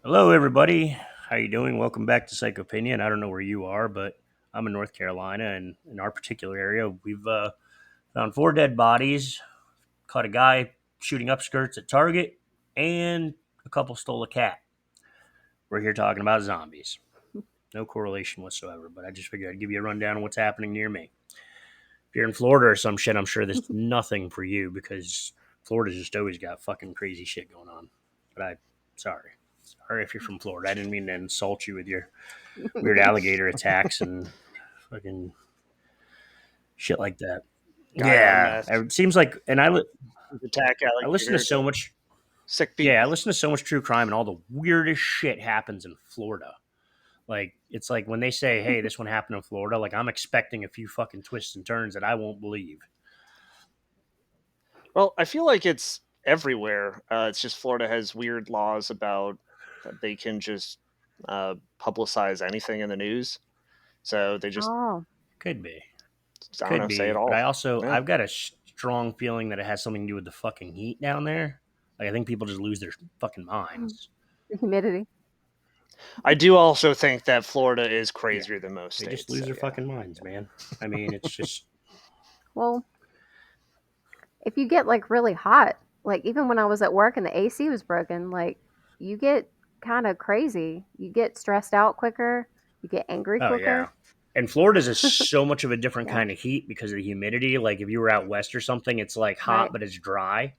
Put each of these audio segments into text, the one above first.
Hello, everybody. How you doing? Welcome back to Psych Opinion. I don't know where you are, but I'm in North Carolina, and in our particular area, we've found four dead bodies. Caught a guy shooting upskirts at Target, and a couple stole a cat. We're here talking about zombies. No correlation whatsoever, but I just figured I'd give you a rundown of what's happening near me. If you're in Florida or some shit, I'm sure there's nothing for you because Florida's just always got fucking crazy shit going on. But sorry. Sorry if you're from Florida. I didn't mean to insult you with your weird alligator attacks and fucking shit like that. Guy on Yeah, meth it seems like, and attack I listen to alligator so to much. sick Yeah, I people. listen to so much true crime, and all the weirdest shit happens in Florida. Like it's like when they say, "Hey, this one happened in Florida," like I'm expecting a few fucking twists and turns that I won't believe. Well, I feel like it's everywhere. It's just Florida has weird laws about that they can just publicize anything in the news. So they just, Oh, Could be, I don't could know, say it be, but all. Yeah. I've got a strong feeling that it has something to do with the fucking heat down there. Like I think people just lose their fucking minds. the humidity. I do also think that Florida is Yeah, crazier than most they just states. lose So their yeah. fucking minds, man. I mean, it's just Well, if you get like really hot, like even when I was at work and the AC was broken, like you get kind of crazy. You get stressed out quicker. You get angry oh quicker. yeah. And Florida's is so much of a different Yeah. kind of heat because of the humidity. Like if you were out west or something, it's like hot Right. but it's dry.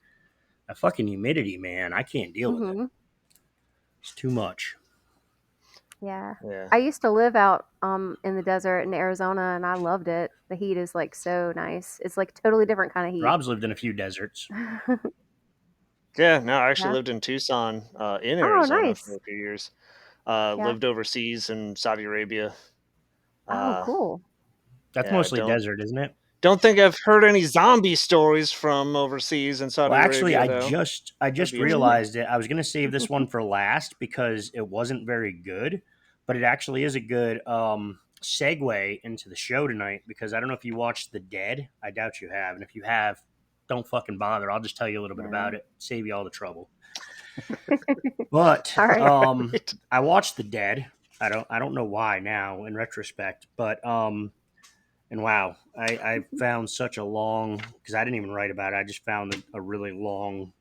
A fucking humidity, man, I can't deal with it. Mhm. It's too much. Yeah. Yeah. I used to live out in the desert in Arizona and I loved it. The heat is like so nice. It's like totally different kind of heat. Rob's lived in a few deserts. Yeah. No, I actually Yeah. lived in Tucson, in Oh, Arizona for nice. a few years. Yeah. Lived overseas in Saudi Arabia. Oh, Uh, cool. That's yeah. mostly desert, isn't it? Don't think I've heard any zombie stories from overseas in Well, Saudi actually, Arabia, though. I That'd just be interesting. realized it. I was going to save this one for last because it wasn't very good, but it actually is a good segue into the show tonight because I don't know if you watched The Dead. I doubt you have, and if you have, don't fucking bother. I'll just tell you a little bit about No. it, save you all the trouble. But All right. Right. I watched The Dead. I don't know why now in retrospect, but and wow, I found such a long because I didn't even write about it. I just found a really long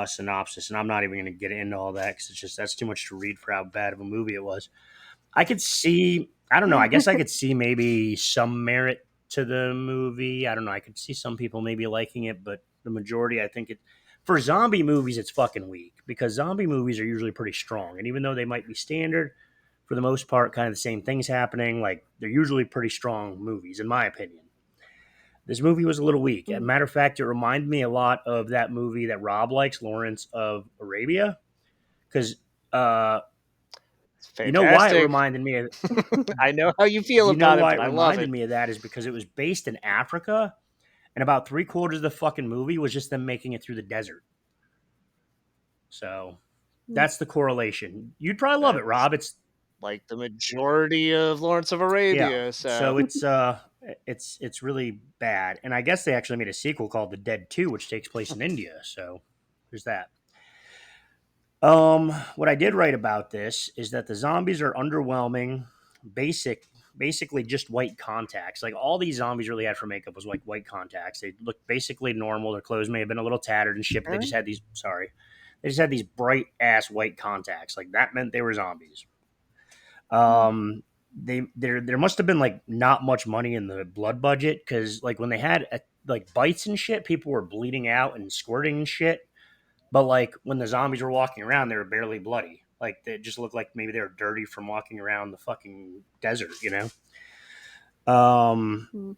synopsis, and I'm not even going to get into all that because it's just that's too much to read for how bad of a movie it was. I could see, I don't know, I guess I could see maybe some merit to the movie. I don't know, I could see some people maybe liking it, but the majority, I think it for zombie movies, it's fucking weak because zombie movies are usually pretty strong, and even though they might be standard. For the most part, kind of the same things happening. Like they're usually pretty strong movies, in my opinion. This movie was a little weak. As a Mhm. matter of fact, it reminded me a lot of that movie that Rob likes, Lawrence of Arabia, because uh, It's you know why it fantastic. reminded me of. I know how you feel You know about it, why but it I love reminded it. me of that is because it was based in Africa, and about three-quarters of the fucking movie was just them making it through the desert. So Mm. that's the correlation. You'd probably love it, That's Rob. It's like the majority of Lawrence of yeah. Arabia. So So it's really bad, and I guess they actually made a sequel called The Dead 2, which takes place in India. So there's that. What I did write about this is that the zombies are underwhelming, basically just white contacts. Like all these zombies really had for makeup was like white contacts. They looked basically normal. Their clothes may have been a little tattered and shit, but they just Really? had these. Sorry, they just had these bright ass white contacts. Like that meant they were zombies. Hmm. There must have been like not much money in the blood budget because like when they had like bites and shit, people were bleeding out and squirting and shit. But like when the zombies were walking around, they were barely bloody. Like they just looked like maybe they were dirty from walking around the fucking desert, you know. Mm.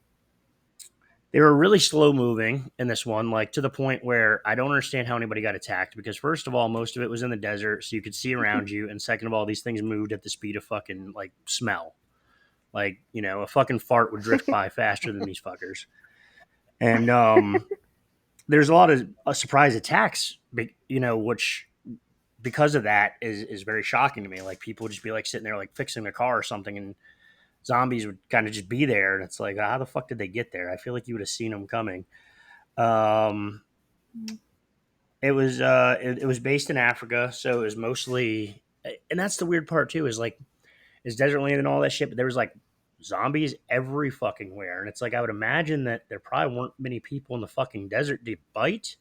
They were really slow moving in this one, like to the point where I don't understand how anybody got attacked because first of all, most of it was in the desert, so you could see around you, and second of all, these things moved at the speed of fucking like smell. Like you know, a fucking fart would drift by faster than these fuckers, and there's a lot of surprise attacks, you know, which because of that is very shocking to me. Like people would just be like sitting there like fixing their car or something, and zombies would kind of just be there, and it's like how the fuck did they get there? I feel like you would have seen them coming. Um, Mm. it was it was based in Africa, so it was mostly and that's the weird part too. Is like is desert land and all that shit, but there was like zombies every fucking where, and it's like I would imagine that there probably weren't many people in the fucking desert to bite,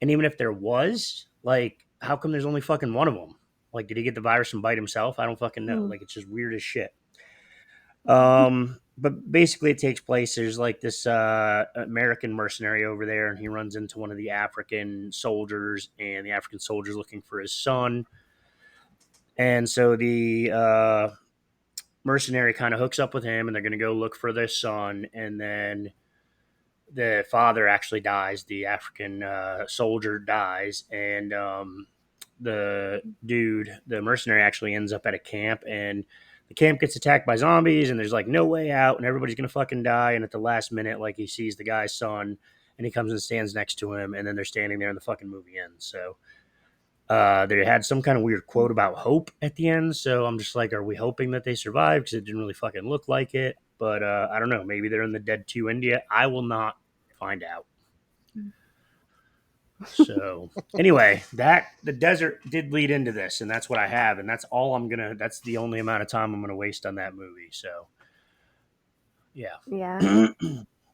and even if there was, like, how come there's only fucking one of them? Like, did he get the virus and bite himself? I don't fucking know. Mm. Like, it's just weird as shit. But basically, it takes place. There's like this American mercenary over there, and he runs into one of the African soldiers, and the African soldier's looking for his son. And so the mercenary kind of hooks up with him, and they're going to go look for their son. And then the father actually dies. The African soldier dies, and the dude, the mercenary, actually ends up at a camp, and the camp gets attacked by zombies, and there's like no way out, and everybody's gonna fucking die. And at the last minute, like he sees the guy's son, and he comes and stands next to him, and then they're standing there, and the fucking movie ends. So. They had some kind of weird quote about hope at the end, so I'm just like, are we hoping that they survive? Because it didn't really fucking look like it. But I don't know. Maybe they're in the Dead 2 India. I will not find out. So anyway, that the desert did lead into this, and that's what I have, and that's all I'm gonna. That's the only amount of time I'm gonna waste on that movie. So yeah, Yeah.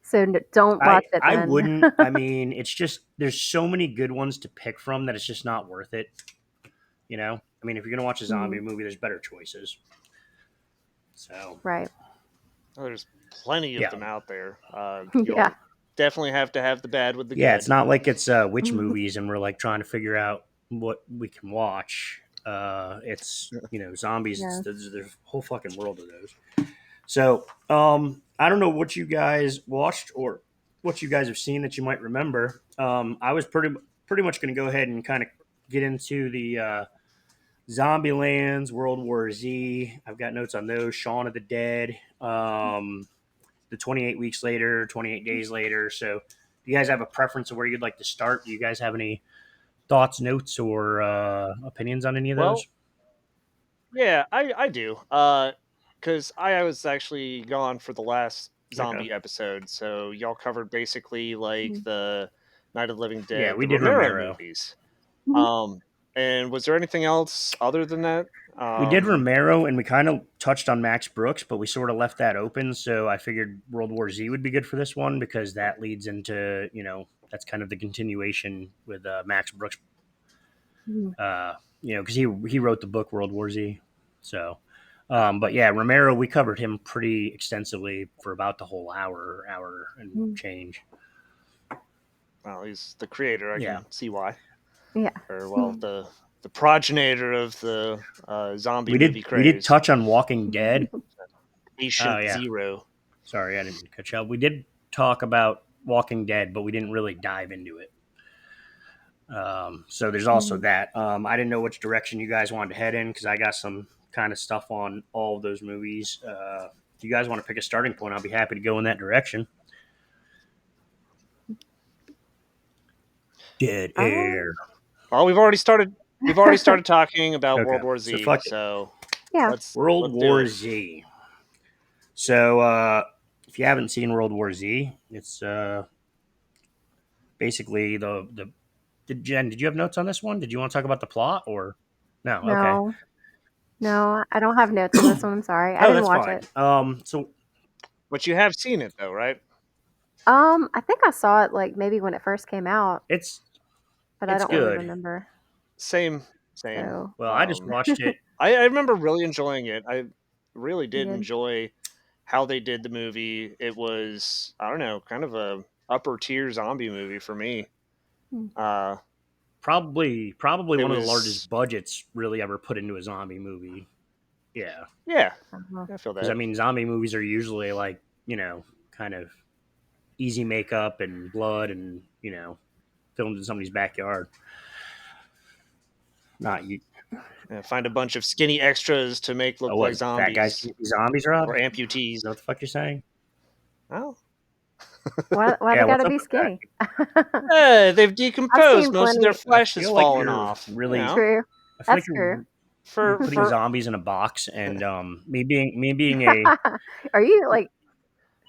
So don't I watch it I then. wouldn't. I mean, it's just there's so many good ones to pick from that it's just not worth it. You know, I mean, if you're gonna watch a zombie Mhm. movie, there's better choices. So Right. Well, there's plenty of yeah, them out there. Yeah. You'll definitely have to have the bad with the yeah, it's good. not like it's witch movies and we're like trying to figure out what we can watch. It's zombies. Yeah. There's a whole fucking world of those. So I don't know what you guys watched or what you guys have seen that you might remember. I was pretty much going to go ahead and kind of get into the Zombie Lands, World War Z. I've got notes on those. Shaun of the Dead. The 28 weeks later, 28 days later. So, do you guys have a preference of where you'd like to start? Do you guys have any thoughts, notes, or opinions on any of Well, those? yeah, I do. Because I was actually gone for the last Okay. zombie episode, so y'all covered basically like the Night of the Living Yeah, Dead, we the did Romero Romero. movies. Mhm. Um, and was there anything else other than that? We did Romero, and we kind of touched on Max Brooks, but we sort of left that open. So I figured World War Z would be good for this one because that leads into that's kind of the continuation with Max Brooks. Mhm. Because he wrote the book World War Z. So, but yeah, Romero, we covered him pretty extensively for about the whole hour and Mhm. change. Well, he's the creator. I Yeah, can see why. Yeah. Or well, the progenitor of the zombie we did movie we did craze, touch on Walking Dead. Oh Patient yeah, Zero. sorry, I didn't mean to cut you off. We did talk about Walking Dead, but we didn't really dive into it. So there's also Mhm. that. I didn't know which direction you guys wanted to head in because I got some kind of stuff on all of those movies. If you guys want to pick a starting point, I'll be happy to go in that direction. Dead Uh, air. Well, we've already started. We've already started talking about Okay, World War so Z, fuck it. so yeah. World let's do War it. Z. So if you haven't seen World War Z, it's basically the. Did you have notes on this one? Did you want to talk about the plot or no? Okay. No. No, I don't have notes on this one. I'm sorry. I Oh, didn't that's watch fine. it. So But you have seen it though, right? I think I saw it like maybe when it first came out, it's but I it's don't really good. remember. Same, same. So Well, I just watched it. I remember really enjoying it. I really you did did. enjoy how they did the movie. It was, I don't know, kind of a upper tier zombie movie for me. Hmm. Uh, Probably it one of the was, largest budgets really ever put into a zombie movie. Yeah, yeah, Uh-huh. I feel because I that. mean, zombie movies are usually like kind of easy makeup and blood and filmed in somebody's backyard. Not you. Find a bunch of skinny extras to make Oh, look like what fat guys zombies can't be zombies, Rob? or Is amputees. that what the fuck you're saying? Oh, Why Yeah, they what's gotta up be with that? skinny? they've I've decomposed. seen Most of their plenty. I flesh has feel like fallen you're off. You really. know, True. I feel like That's true. you're for putting for zombies in a box, and me being a Are you like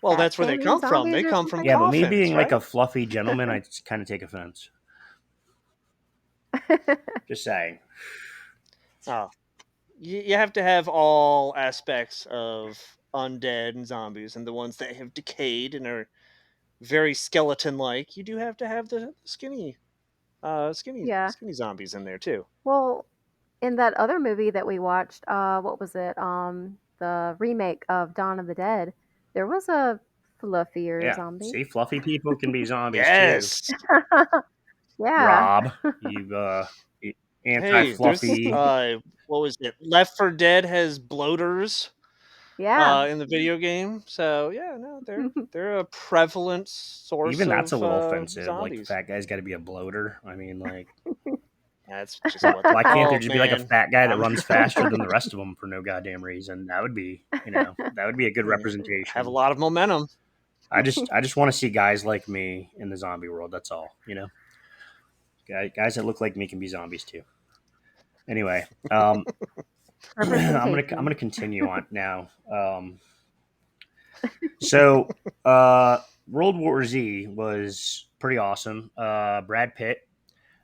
well, fat that's where they shaming come from. zombies They or come from something? yeah, but me coffins, being like right? a fluffy gentleman, I kind of take offense. Just saying. Oh, you have to have all aspects of undead and zombies, and the ones that have decayed and are very skeleton-like. You do have to have the Yeah. skinny zombies in there too. Well, in that other movie that we watched, what was it? The remake of Dawn of the Dead. There was a fluffier Yeah. zombie. See, fluffy people can be zombies too. Yes. Yeah. Rob, Hey, there's anti-fluffy. what was it? Left for Dead has bloaters Yeah. in the video game. So yeah, no, they're a prevalent source Even that's a of little offensive. Like the zombies. fat guy's got to be a bloater. I mean, like, That's just what they're why can't there called, just be like a man. fat guy that I'm runs faster than the rest of them for no goddamn reason? That would be, that would be a good have a representation. lot of momentum. I just want to see guys like me in the zombie world. That's all. Guys that look like me can be zombies too. Anyway, I'm Representation. gonna continue on now. So World War Z was pretty awesome. Brad Pitt.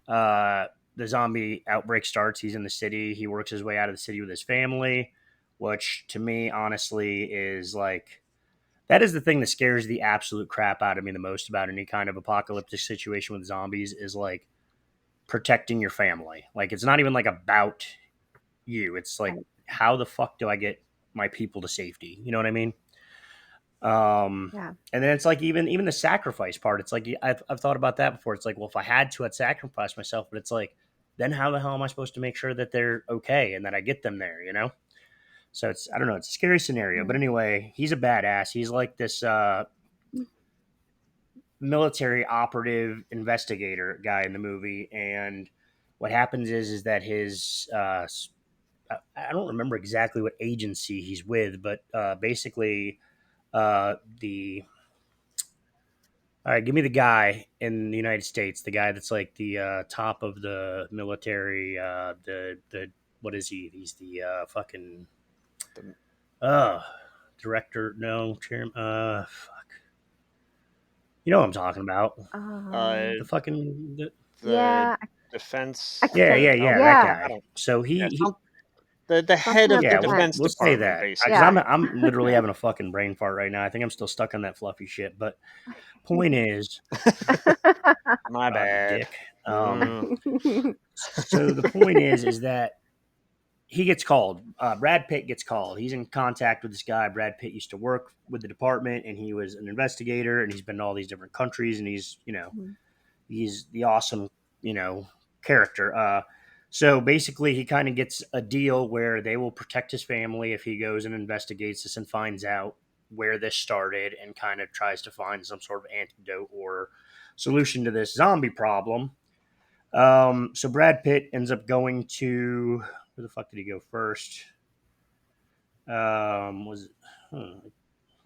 Uh, the zombie outbreak starts. He's in the city. He works his way out of the city with his family, which to me, honestly, is like that is the thing that scares the absolute crap out of me the most about any kind of apocalyptic situation with zombies is like protecting your family. Like it's not even like about you. It's like Right. how the fuck do I get my people to safety? You know what I mean? Yeah. And then it's like even the sacrifice part. It's like I've thought about that before. It's like, well, if I had to, I'd sacrifice myself. But it's like, then how the hell am I supposed to make sure that they're okay and that I get them there? So it's I don't know. It's a scary scenario. But Mm. anyway, he's a badass. He's like this military operative investigator guy in the movie, and what happens is that his I don't remember exactly what agency he's with, but basically the all right, give me the guy in the United States, the guy that's like the top of the military. The what is he? He's the fucking The uh director. No, chairman. Fuck. You know what I'm talking about? uh, The fucking the Yeah. I defense. yeah, can't. yeah, Oh, yeah. That Yeah. I guy. don't. So Yeah, he the head Something of of the yeah. defense. defense We'll say department, that because basically. Yeah. I'm literally having a fucking brain fart right now. I think I'm still stuck on that fluffy shit. But point is, My Rob, you bad. dick. Mm. So the point is that he gets called. Brad Pitt gets called. He's in contact with this guy. Brad Pitt used to work with the department, and he was an investigator, and he's been to all these different countries, and he's the awesome you know character. So basically, he kind of gets a deal where they will protect his family if he goes and investigates this and finds out where this started, and kind of tries to find some sort of antidote or solution to this zombie problem. So Brad Pitt ends up going to where the fuck did he go first? Was it?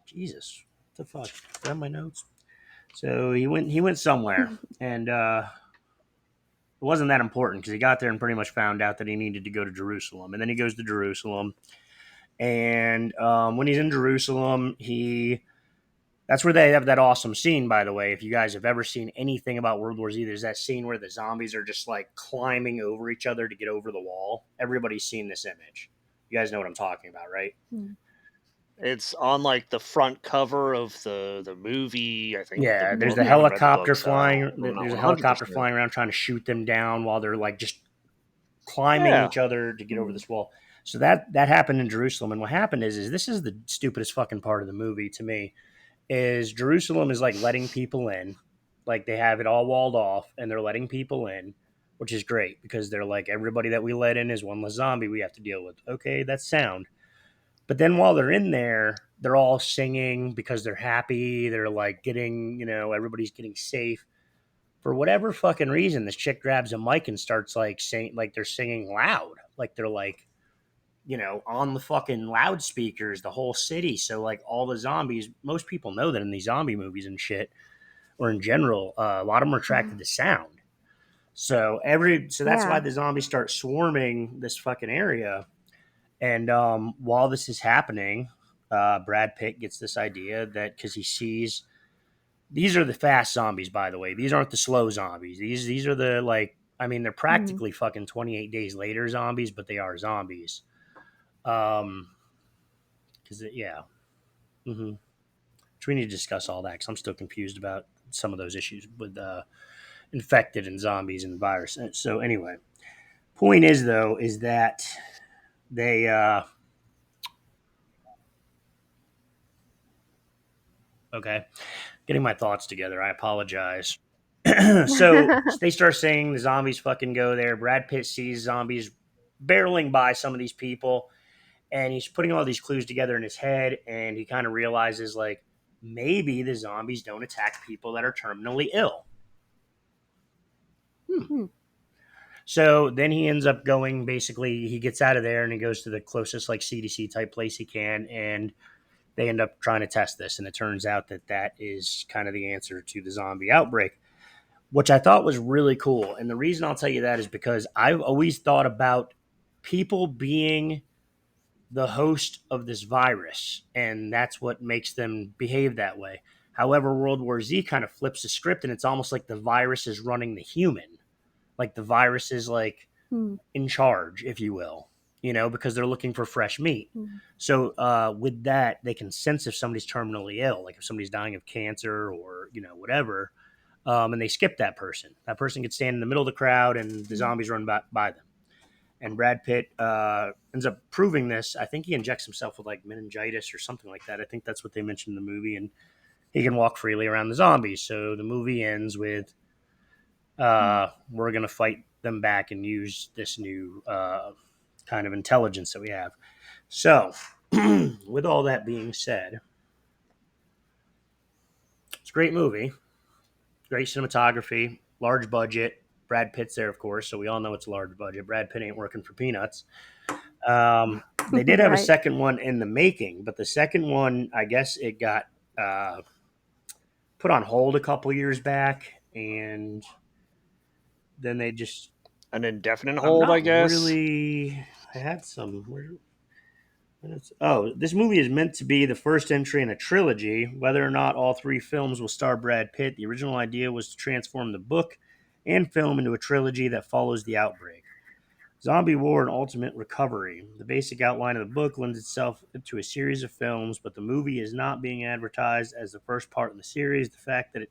Jesus, what the fuck? Is that my notes? So he went somewhere, and it wasn't that important because he got there and pretty much found out that he needed to go to Jerusalem, and then he goes to Jerusalem, and when he's in Jerusalem, he that's where they have that awesome scene, by the way. If you guys have ever seen anything about World War Z, there's that scene where the zombies are just like climbing over each other to get over the wall. Everybody's seen this image. You guys know what I'm talking about, right? It's on like the front cover of the movie. I think the Yeah, there's book. the I haven't read the helicopter book, so flying. I'm not There's a 100. helicopter percent flying around trying to shoot them down while they're like just climbing Yeah, each other to get over this wall. So that happened in Jerusalem, and what happened is this is the stupidest fucking part of the movie to me is Jerusalem is like letting people in, like they have it all walled off, and they're letting people in, which is great because they're like everybody that we let in is one less zombie we have to deal with. Okay, that's sound. But then while they're in there, they're all singing because they're happy. They're like getting, everybody's getting safe. For whatever fucking reason, this chick grabs a mic and starts like saying, like they're singing loud, like they're like, on the fucking loudspeakers, the whole city. So like all the zombies, most people know that in these zombie movies and shit, or in general, a lot of them are attracted to sound. So that's why Yeah. the zombies start swarming this fucking area. And while this is happening, Brad Pitt gets this idea that because he sees these are the fast zombies, by the way. These aren't the slow zombies. These are the like I mean, they're Mm. practically fucking 28 days later zombies, but they are zombies. Um, because yeah, mm-hmm. Which we need to discuss all that because I'm still confused about some of those issues with infected and zombies and virus. So anyway, point is though is that they okay, getting my thoughts together. I apologize. So they start saying the zombies fucking go there. Brad Pitt sees zombies barreling by some of these people, and he's putting all these clues together in his head, and he kind of realizes like maybe the zombies don't attack people that are terminally ill. Hmm. Hmm. So then he ends up going. Basically, he gets out of there and he goes to the closest like CDC type place he can, and they end up trying to test this, and it turns out that that is kind of the answer to the zombie outbreak, which I thought was really cool. And the reason I'll tell you that is because I've always thought about people being the host of this virus, and that's what makes them behave that way. However, World War Z kind of flips the script, and it's almost like the virus is running the human, like the virus is like Hmm. in charge, if you will, because they're looking for fresh meat. Hmm. So with that, they can sense if somebody's terminally ill, like if somebody's dying of cancer or whatever, and they skip that person. That person could stand in the middle of the crowd, and the Hmm. zombies run by them. And Brad Pitt ends up proving this. I think he injects himself with like meningitis or something like that. I think that's what they mentioned in the movie, and he can walk freely around the zombies. So the movie ends with Hmm. we're gonna fight them back and use this new kind of intelligence that we have. So, with all that being said, it's a great movie, great cinematography, large budget. Brad Pitt's there, of course, so we all know it's a large budget. Brad Pitt ain't working for peanuts. They did have a Right. second one in the making, but the second one, I guess, it got uh, put on hold a couple years back, and then they just. An indefinite I'm hold, I not guess. really. I had some. Oh, this movie is meant to be the first entry in a trilogy. Whether or not all three films will star Brad Pitt, the original idea was to transform the book and film into a trilogy that follows the outbreak. Zombie War and Ultimate Recovery. The basic outline of the book lends itself to a series of films, but the movie is not being advertised as the first part in the series. The fact that it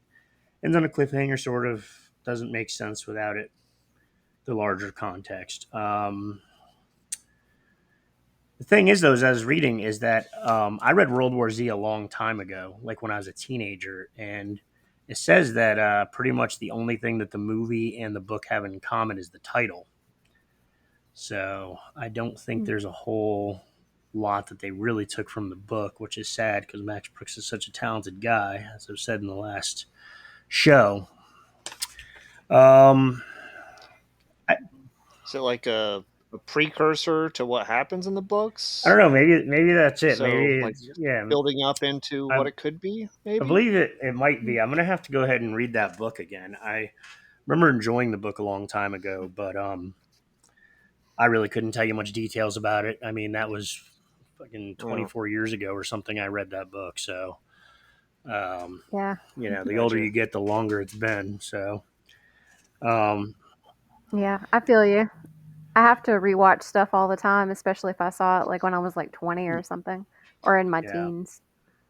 ends on a cliffhanger sort of doesn't make sense without it, the larger context. The thing is, though, as I was reading, is that I read World War Z a long time ago, like when I was a teenager, and it says that pretty much the only thing that the movie and the book have in common is the title. So I don't think Hmm. there's a whole lot that they really took from the book, which is sad because Max Brooks is such a talented guy, as I've said in the last show. Um, I, Is it like a precursor to what happens in the I don't books? know. Maybe that's it. So Maybe like it's yeah. building up into what I, it could be, I maybe? believe it might Hmm. be. I'm gonna have to go ahead and read that book again. I remember enjoying the book a long time ago, but I really couldn't tell you much details about it. I mean, that was fucking Oh, 24 years ago or something. I read that book, so um, Yeah. the older gotcha. you get, the longer it's been. So, um, Yeah. I feel you. I have to rewatch stuff all the time, especially if I saw it like when I was like 20 or something, or in my yeah, teens.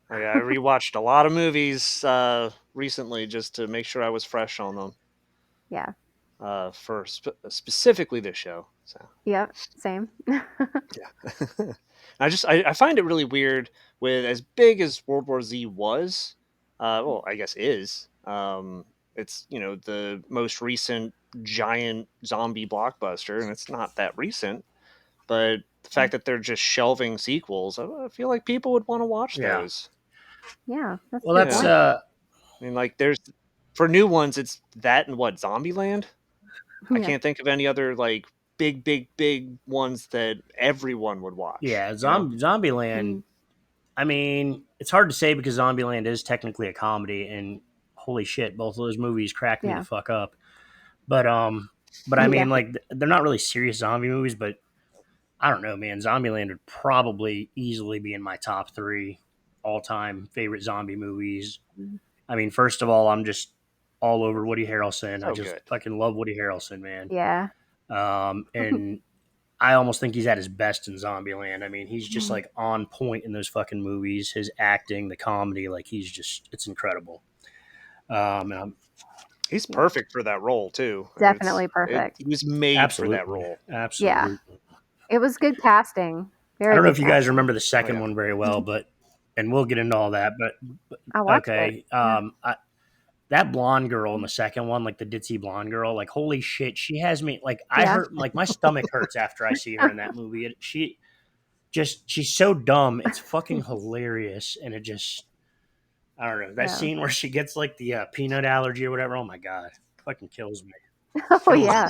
I rewatched a lot of movies recently just to make sure I was fresh on them Yeah. for specifically this show. So Yep. Same. yeah, I find it really weird with as big as World War Z was. Well, I guess is. It's the most recent giant zombie blockbuster, and it's not that recent. But the fact that they're just shelving sequels, I feel like people would want to watch yeah. those. Yeah. That's a Well, good that's Yeah, point. I mean, like there's for new ones, it's that and what Zombieland. I Yeah. can't think of any other like big ones that everyone would watch. yeah. You know? Zombieland. Mm. I mean, it's hard to say because Zombieland is technically a comedy, and holy shit, both of those movies cracked me the Yeah. fuck up. But I mean, Yeah. like they're not really serious zombie movies, but I don't know, man. Zombieland would probably easily be in my top three all time favorite zombie movies. Mm. I mean, first of all, I'm just all over Woody Harrelson. I So just good. fucking love Woody Harrelson, man. Yeah. And I almost think he's at his best in Zombieland. I mean, he's just like on point in those fucking movies. His acting, the comedy, like he's just, it's incredible. And I'm He's Yeah. perfect for that role too. I mean, Definitely perfect. he was made for that absolutely, role. Yeah. absolutely. It was good casting. I Very don't know good if you guys casting. remember the Oh second yeah. one very well, but and we'll get into all that. But I watched it. okay, Yeah. that blonde girl in the second one, like the ditzy blonde girl, like holy shit, she has me like I Yeah. hurt like my stomach hurts after I see her in that movie. She just she's so dumb. It's fucking hilarious, and it just I don't know that Yeah. scene where she gets like the peanut allergy or whatever. Oh my god, fucking kills me, Oh kills me. yeah.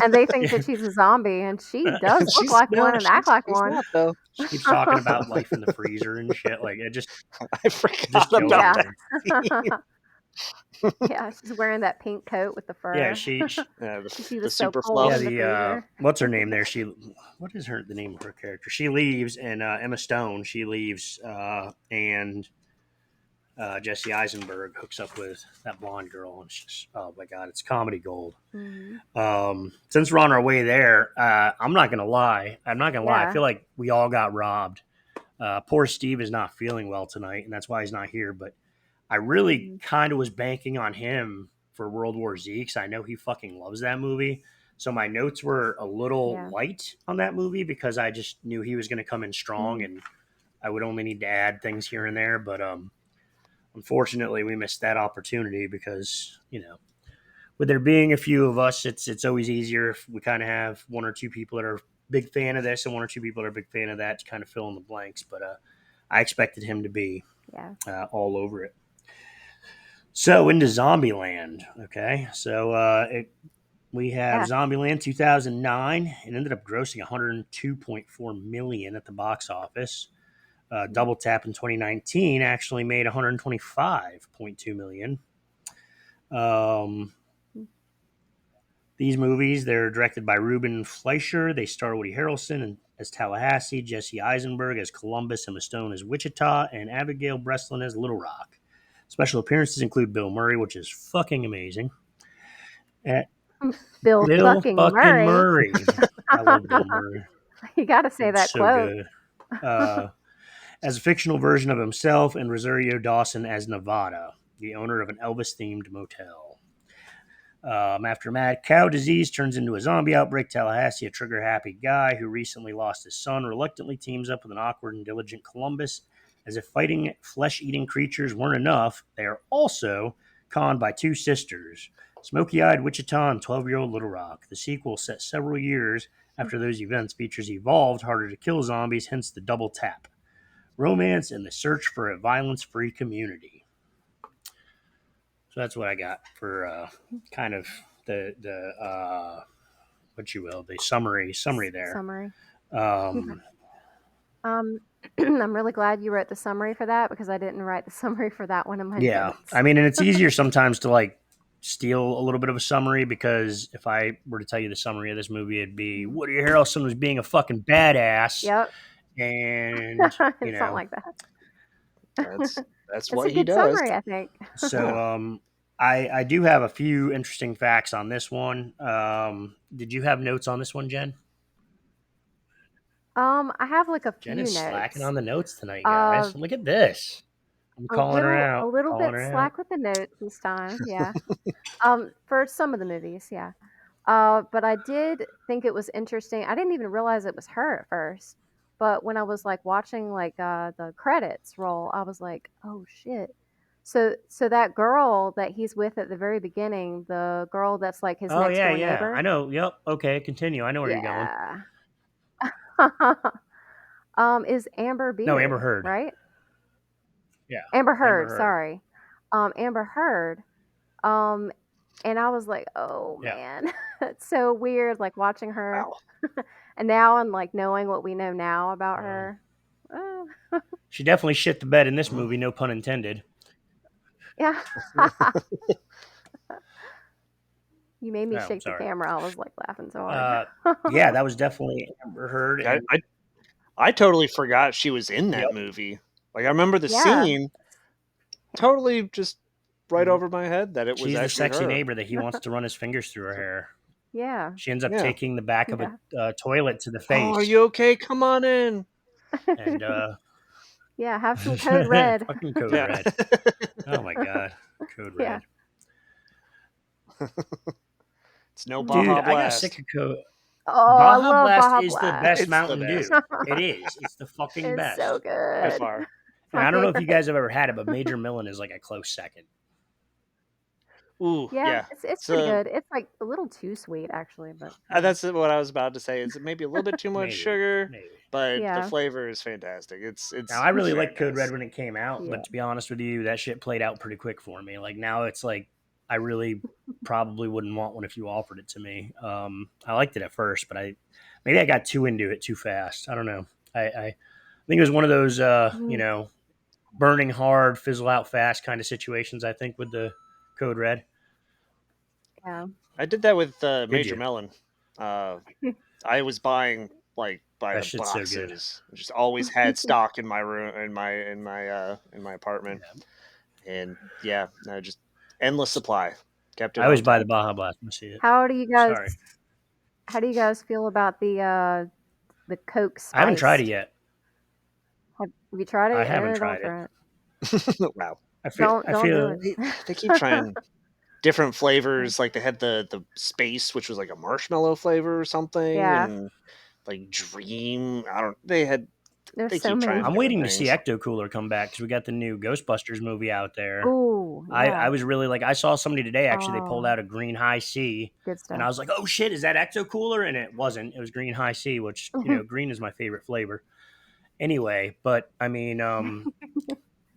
And they think Yeah, that she's a zombie, and she does look she's like one no, and act like she's one. not though. she keeps talking about life in the freezer and shit. Like it I just forgot kills me, about Yeah. that man. scene. Yeah, she's wearing that pink coat with the Yeah, fur. Yeah, She the was so super cold yeah, in fluff. the the freezer. what's her name there? What is the name of her character? She leaves, and Emma Stone. She leaves, and Jesse Eisenberg hooks up with that blonde girl, and it's just oh my god, it's comedy gold. Hmm. Since we're on our way there, I'm not gonna lie. I'm not gonna lie. I Yeah. feel like we all got robbed. Poor Steve is not feeling well tonight, and that's why he's not here. But I really Mhm. kind of was banking on him for World War Z because I know he fucking loves that movie. So my notes were a little Yeah. light on that movie because I just knew he was going to come in strong Mhm. and I would only need to add things here and there. But unfortunately, we missed that opportunity because with there being a few of us, it's always easier if we kind of have one or two people that are big fan of this and one or two people that are a big fan of that to kind of fill in the blanks. But I expected him to be Yeah. all over it. So into Zombieland. Okay, so we have Yeah. Zombieland 2009. It ended up grossing 102.4 million at the box office. Mhm. Double Tap in 2019 actually made 125.2 million. Um, these movies they're directed by Ruben Fleischer. They star Woody Harrelson as Tallahassee, Jesse Eisenberg as Columbus, Emma Stone as Wichita, and Abigail Breslin as Little Rock. Special appearances include Bill Murray, which is fucking amazing. Uh, Bill Bill fucking fucking Murray. Murray. I love Bill Murray. You got to say Dude's that so quote. good. Uh, as a fictional version of himself, and Rosario Dawson as Nevada, the owner of an Elvis themed motel. After mad cow disease turns into a zombie outbreak, Tallahassee, a trigger happy guy who recently lost his son, reluctantly teams up with an awkward and diligent Columbus. As if fighting flesh eating creatures weren't enough, they are also conned by two sisters, smoky eyed Wichita and 12-year-old Little Rock. The sequel, set several years after those events, features evolved, harder to kill zombies, hence the double tap. Romance and the search for a violence free community. So that's what I got for kind of the what you will the summary there. Summary. Um, Um, I'm really glad you wrote the summary for that because I didn't write the summary for that one in my yeah, notes. I mean, and it's easier sometimes to like steal a little bit of a summary because if I were to tell you the summary of this movie, it'd be Mhm. Woody Harrelson was being a fucking badass, Yep. and It's something like that. That's that's It's a what he good does. summary, I think. so Yeah. I do have a few interesting facts on this one. Did you have notes on this one, Jen? I have like a Jen few is slacking notes. on the notes tonight, Uh, guys. Look at this. I'm calling her a out. little Calling bit her out. slack with the notes this time. Yeah. For some of the movies, yeah. But I did think it was interesting. I didn't even realize it was her at first. But when I was like watching like the credits roll, I was like, "Oh shit." So that girl that he's with at the very beginning, the girl that's like his Oh next yeah, door yeah. I neighbor. know. Yep. Okay, continue. I know where you're going. Yeah. Is Amber No, Amber Beard, Heard. right? Yeah, Amber Amber Heard, Heard. sorry. Amber Heard. Um, and I was like, "Oh Yeah. man." It's so weird like watching her. Wow. And now and like knowing what we know now about Uh, her. Oh, she definitely shit the bed in this Mm. movie. No pun intended. yeah. You made me Oh, shake the sorry. camera. I was like laughing so hard. Uh, yeah, that was definitely Amber Heard, I, and I I totally forgot she was in that yep. movie. Like I remember the Yeah. scene, totally just right over my head that it was She's the actually sexy her. neighbor that he wants to run his fingers through her hair. Yeah. She ends up Yeah. taking the back of Yeah. a toilet to the Oh, are face, you okay? Come on in. and Yeah, have some Code Red. fucking Code Yeah. Red. Oh my god, Code Yeah. Red. It's no Dude, Baja I got sick Blast. of Code. Oh, I Baja love Blast Baja is the best Blast. It's the Mountain best Dew. It is. It's the fucking It's so best. by good. far. It's And my I don't know if you favorite. guys have ever had it, but Major Millen is like a close second. Ooh, Yeah, yeah. it's pretty So good. It's like a little too sweet actually, but that's what I was about to say. It's maybe a little bit too much Maybe, sugar, maybe. but the yeah. flavor is fantastic. Now I It's really very liked Code Red nice. when it came out, Yeah. but to be honest with you, that shit played out pretty quick for me. Like now it's like I really probably wouldn't want one if you offered it to me. I liked it at first, but maybe I got too into it too fast. I don't know. I think it was one of those Mhm. burning hard, fizzle out fast kind of situations. I think with the Code Red. Yeah. I did that with Did Major you? Melon. I was buying like by That the shit's so good. boxes. Just always had stock in my room in my apartment. Yeah. And yeah, no, just endless supply. Kept I it always on buy the tap. Baja Blast when I see it. How do you guys Sorry, feel about the Coke I haven't tried it spiced? yet. Have you tried I it? haven't Don't tried it. try it. Wow. I feel. Don't I don't do feel. it. They keep trying different flavors. Like they had the space, which was like a marshmallow flavor or something, Yeah. and like dream. I don't. They had. There's They so keep trying many. I'm different waiting to see things. Ecto Cooler come back because we got the new Ghostbusters movie out there. Ooh, I yeah. was really like, I saw somebody today actually, they pulled Oh, out a green high C, good and I stuff. was like, oh shit, is that Ecto Cooler? And it wasn't. It was green high C, which, green is my favorite flavor. Anyway, but I mean,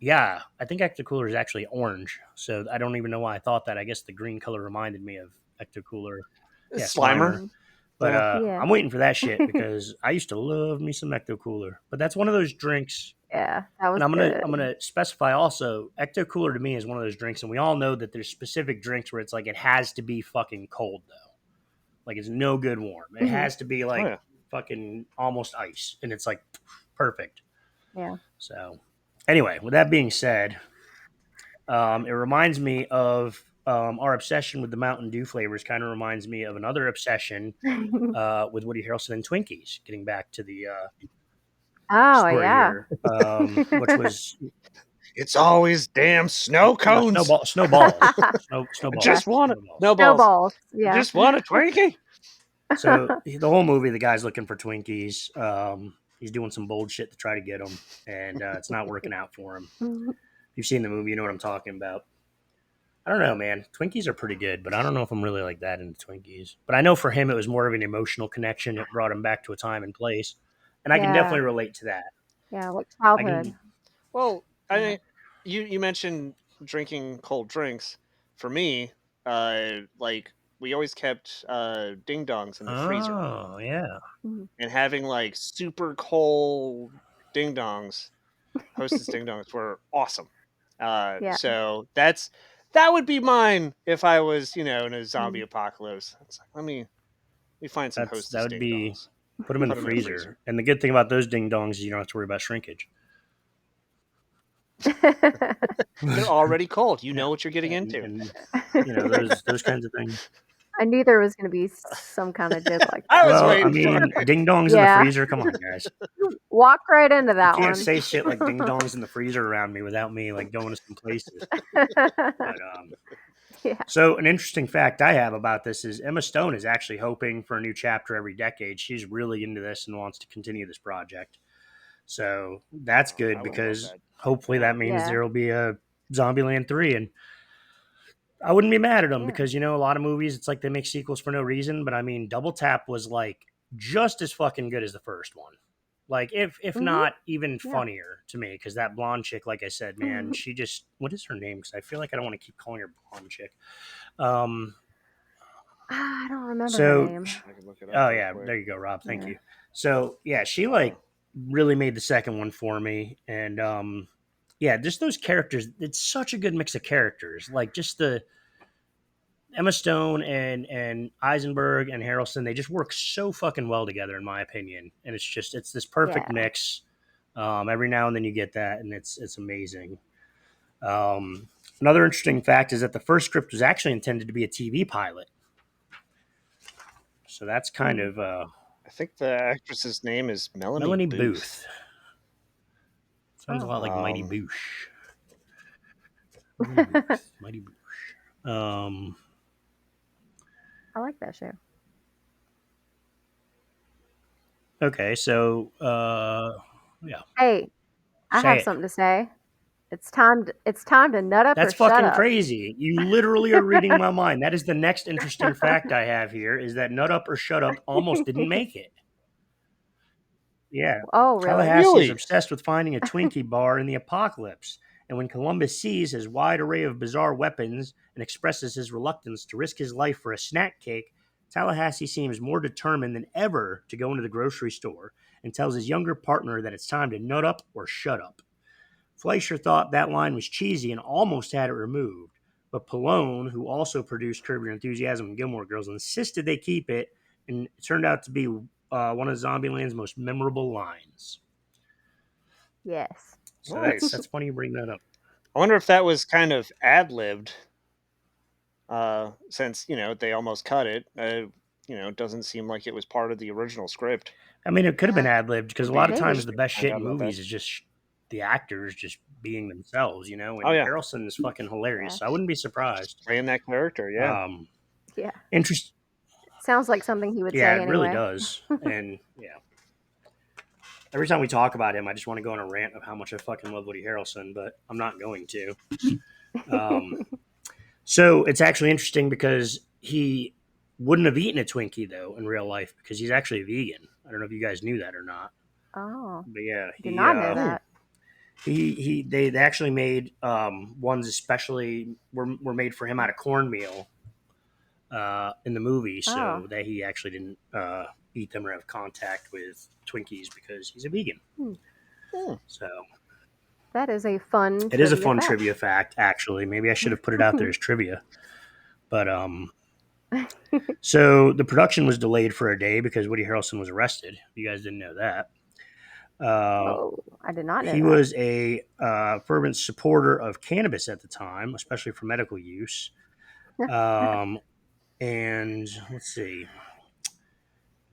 yeah, I think Ecto Cooler is actually orange. So I don't even know why I thought that. I guess the green color reminded me of Ecto Cooler. Yeah, Slimer. Slimer. Mhm. But Yeah. Yeah. I'm waiting for that shit because I used to love me some Ecto Cooler. But that's one of those drinks. Yeah, that And was I'm good. gonna specify also, Ecto Cooler to me is one of those drinks, and we all know that there's specific drinks where it's like it has to be fucking cold though. Like it's no good warm. It Mhm. has to be Oh like yeah. fucking almost ice, and it's like perfect. Yeah. So anyway, with that being said, it reminds me of our obsession with the Mountain Dew flavors. Kind of reminds me of another obsession with Woody Harrelson and Twinkies. Getting back to the Oh, story yeah. here, which was It's always damn snow no, cones. snowballs, I Yeah. just want it. snowballs. Snowballs. Snowballs, I yeah. just want a Twinkie. So the whole movie, the guy's looking for Twinkies. He's doing some bold shit to try to get them, and it's not working out for him. If you've seen the movie, you know what I'm talking about. I don't know, man. Twinkies are pretty good, but I don't know if I'm really like that into Twinkies. But I know for him, it was more of an emotional connection. It brought him back to a time and place, and I can Yeah. definitely relate to that. Yeah, like I childhood. can. Well, I Yeah. mean, you mentioned drinking cold drinks. For me, like we always kept ding dongs in the freezer, Oh yeah, Mhm. and having like super cold ding dongs, Hostess ding dongs were awesome. Yeah. That would be mine if I was in a zombie Mhm. apocalypse. It's like let me find some that Hostess would ding be dongs, put them in the put them in the freezer. freezer. And the good thing about those ding dongs is you don't have to worry about shrinkage. They're already cold. You Yeah, know what you're getting into. and those kinds of things. I knew there was gonna be some kinda joke like I that. was Well, I waiting for mean, it. ding dongs in the Yeah. freezer. Come on, guys. You walked right into You that can't one. say shit like ding dongs in the freezer around me without me like going to some places. But Yeah. so an interesting fact I have about this is Emma Stone is actually hoping for a new chapter every decade. She's really into this and wants to continue this project. So that's Oh, I good would love because that. hopefully Yeah. that means Yeah. there will be a Zombieland 3, and I wouldn't be mad at them Yeah. because a lot of movies it's like they make sequels for no reason, but I mean Double Tap was like just as fucking good as the first one. Like if Mhm. not even Yeah. funnier to me because that blonde chick, like I said, man, she just what is her name? Because I feel like I don't want to keep calling her blonde chick. Um, I don't remember her so name. I can look it up oh real yeah, quick. there you go, Rob. Thank Yeah. you. So yeah, she like Oh, really made the second one for me, and yeah, just those characters. It's such a good mix of characters. Like just the Emma Stone and Eisenberg and Harrelson, they just work so fucking well together, in my opinion. And it's this perfect Yeah. mix. Every now and then you get that, and it's amazing. Um, Another interesting fact is that the first script was actually intended to be a TV pilot. So that's kind of I think the actress's name is Melanie Melanie Booth. Booth. Sounds a Oh. lot like Mighty Um, Boosh. Mighty Booth. Mighty Boosh. I like that show. Okay, so yeah, Hey, I say have it. something to say. It's time to nut up or That's shut fucking up. crazy. You literally are reading my mind. That is the next interesting fact I have here is that Nut Up or Shut Up almost didn't make it. Yeah. Oh, really? Tallahassee is really? obsessed with finding a Twinkie bar in the apocalypse. And when Columbus sees his wide array of bizarre weapons and expresses his reluctance to risk his life for a snack cake, Tallahassee seems more determined than ever to go into the grocery store and tells his younger partner that it's time to nut up or shut up. Fleischer thought that line was cheesy and almost had it removed, but Pallone, who also produced Curb Your Enthusiasm and Gilmore Girls, insisted they keep it, and it turned out to be one of Zombieland's most memorable lines. Yes. So that's Nice. that's funny you bring that up. I wonder if that was kind of ad-libbed, since they almost cut it. It doesn't seem like it was part of the original script. I mean, it could have been ad libbed because a Would be lot of times Maybe. the interesting to best find shit out in about that. movies is just the actors just being themselves, Oh and yeah, Harrelson is fucking hilarious. Yeah. So I wouldn't be just surprised. playing that character. Yeah. Um, Yeah. interest, Sounds like something he would yeah, say it really anyway. does. And yeah, every time we talk about him, I just want to go on a rant of how much I fucking love Woody Harrelson, but I'm not going to. Um, so it's actually interesting because he wouldn't have eaten a Twinkie though in real life because he's actually a vegan. I don't know if you guys knew that or not, Oh, but yeah, did not know Hmm. that. they actually made ones especially were made for him out of cornmeal in the movie, Oh. so that he actually didn't eat them or have contact with Twinkies because he's a vegan. Hmm. Hmm. So That is a fun it is a trivia fun fact. trivia fact. Actually, maybe I should have put it out there as trivia, but so the production was delayed for a day because Woody Harrelson was arrested. You guys didn't know that. Uh, Oh, I did not know he that. was a fervent supporter of cannabis at the time, especially for medical use. Um, and let's see,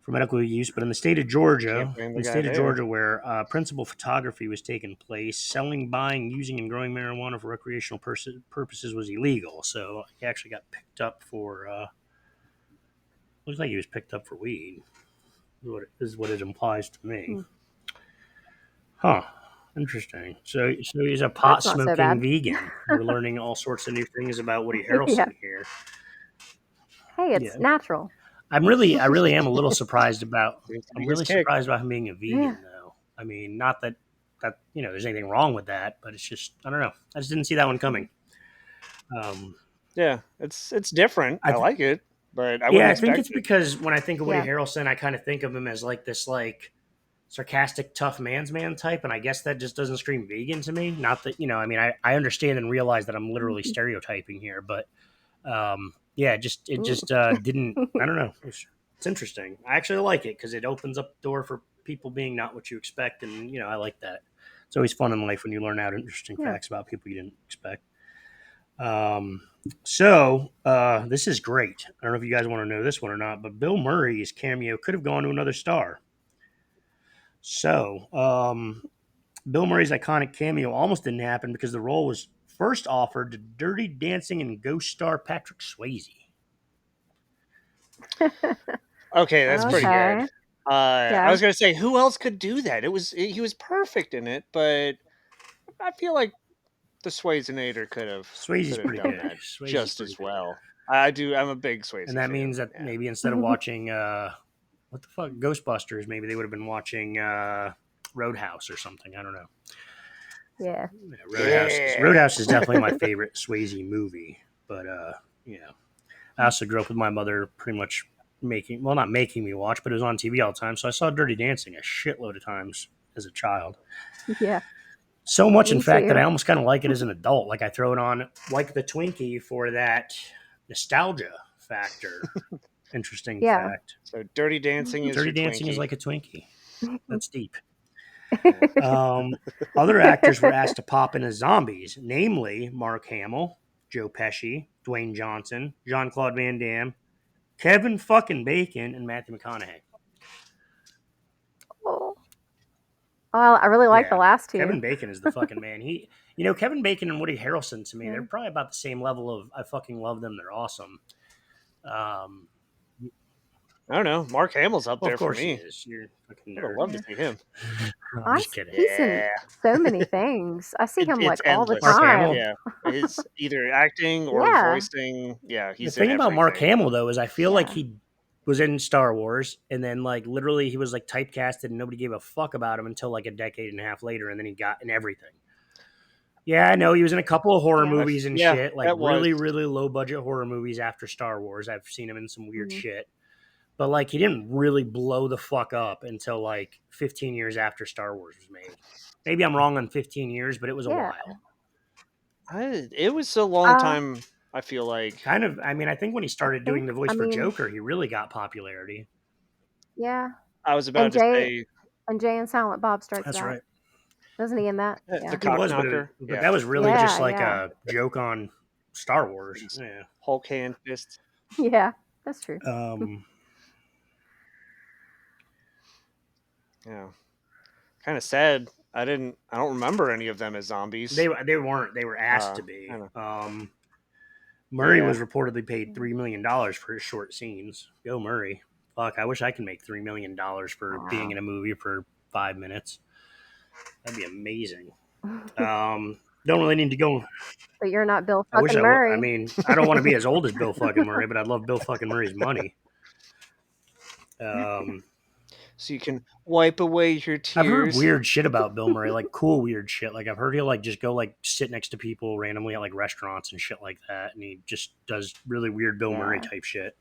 for medical use. But in the state of Can't Georgia, blame the guy there. where principal photography was taking place, selling, buying, using, and growing marijuana for recreational purposes was illegal. So he actually got picked up for. Looks like he was picked up for weed. Is what it implies to me. Hmm. Huh. Interesting. So he's a pot That's not so smoking bad. vegan. We're learning all sorts of new things about Woody Yeah. Harrelson here. Hey, it's Yeah. natural. I really am a little surprised about. Seems to I'm be his really kick. surprised about him being a Yeah. vegan, though. I mean, not that there's anything wrong with that, but it's just I don't know. I just didn't see that one coming. Um, Yeah, it's different. I I th- like it, but I yeah, wouldn't I think expect it's it. because when I think of Woody Yeah. Harrelson, I kind of think of him as like this sarcastic tough man's man type, and I guess that just doesn't scream vegan to me. Not that I mean, I understand and realize that I'm literally stereotyping here, but yeah, it Ooh. just didn't. I don't know. It's interesting. I actually like it because it opens up the door for people being not what you expect, and I like that. It's always fun in life when you learn out interesting Yeah. facts about people you didn't expect. So this is great. I don't know if you guys want to know this one or not, but Bill Murray's cameo could have gone to another star. So Bill Murray's iconic cameo almost didn't happen because the role was first offered to Dirty Dancing and Ghost star Patrick Swayze. Okay, that's pretty good. Okay. I Yeah. was gonna say who else could do that? He was perfect in it, but I feel like the Swayzenator Swayze's could have pretty done good. that Swayze's just pretty as good. well. I do. I'm a big And Swayze that fan. means that Yeah. maybe instead of watching what the fuck Ghostbusters, maybe they would have been watching Roadhouse or something. I don't know. Yeah. Yeah, Yeah. Roadhouse is definitely my favorite Swayze movie. But I also grew up with my mother pretty much not making me watch, but it was on TV all the time. So I saw Dirty Dancing a shitload of times as a child. Yeah. So much, in Me fact, that I too. almost kind of like it as an adult. Like I throw it on like the Twinkie for that nostalgia factor. Interesting Yeah. fact. So Dirty Dancing is Dirty your Dancing is Twinkie. like a Twinkie. That's deep. Yeah. Other actors were asked to pop in as zombies, namely Mark Hamill, Joe Pesci, Dwayne Johnson, Jean Claude Van Damme, Kevin fucking Bacon, and Matthew McConaughey. Oh. Well, I really like the Yeah, last two. Kevin Bacon is the fucking man. Kevin Bacon and Woody Harrelson to me, they're Yeah. probably about the same level of I fucking love them. They're awesome. Um, I don't know. Mark Hamill's up well, of there for course he me. is. You're a fucking I'd have nerd. loved to see him. I'm just kidding. He's in Yeah, so many things. I see him it's like all the endless. Mark Hamill. time. Yeah, his either acting or Yeah. voicing. Yeah, The he's in thing about Mark everything. Hamill though is I feel like Yeah. he was in Star Wars and then like literally he was like typecasted and nobody gave a fuck about him until like a decade and a half later and then he got in everything. Yeah, I know he was in a couple of horror Yeah. movies and Yeah, shit, like that was. really, really low budget horror movies after Star Wars. I've seen him in some weird Mhm. shit. But like he didn't really blow the fuck up until like 15 years after Star Wars was made. Maybe I'm wrong on 15 years, but it was a Yeah. while. It was a long Uh, time. I feel like. Kind of, I mean, I think when he I started doing think, the voice I for mean, Joker, he really got popularity. yeah. I was And about to Jay say and Silent Bob Strikes That's Back. right. Wasn't he in that? the Yeah. He cock was, knocker. but Yeah, that was really just Yeah, like yeah. a joke on Star Wars. his Yeah. Hulk hand fist. Yeah. That's true. Um, Yeah, kind of sad. I don't remember any of them as zombies. they weren't. They were asked to be. Kind of. Murray Yeah. was reportedly paid $3 million for his short scenes. Go Murray. Fuck, I wish I could make $3 million for being Wow. in a movie for 5 minutes. That'd be amazing. But Don't really need to go. you're not Bill I wish fucking I would. I Murray. mean, I don't want to be as old as Bill fucking Murray, but I'd love Bill fucking Murray's money. Um, So you can wipe away your I've heard tears. weird shit about Bill Murray, like cool weird shit. Like I've heard he'll like just go like sit next to people randomly at like restaurants and shit like that, and he just does really weird Bill Murray Yeah. type shit.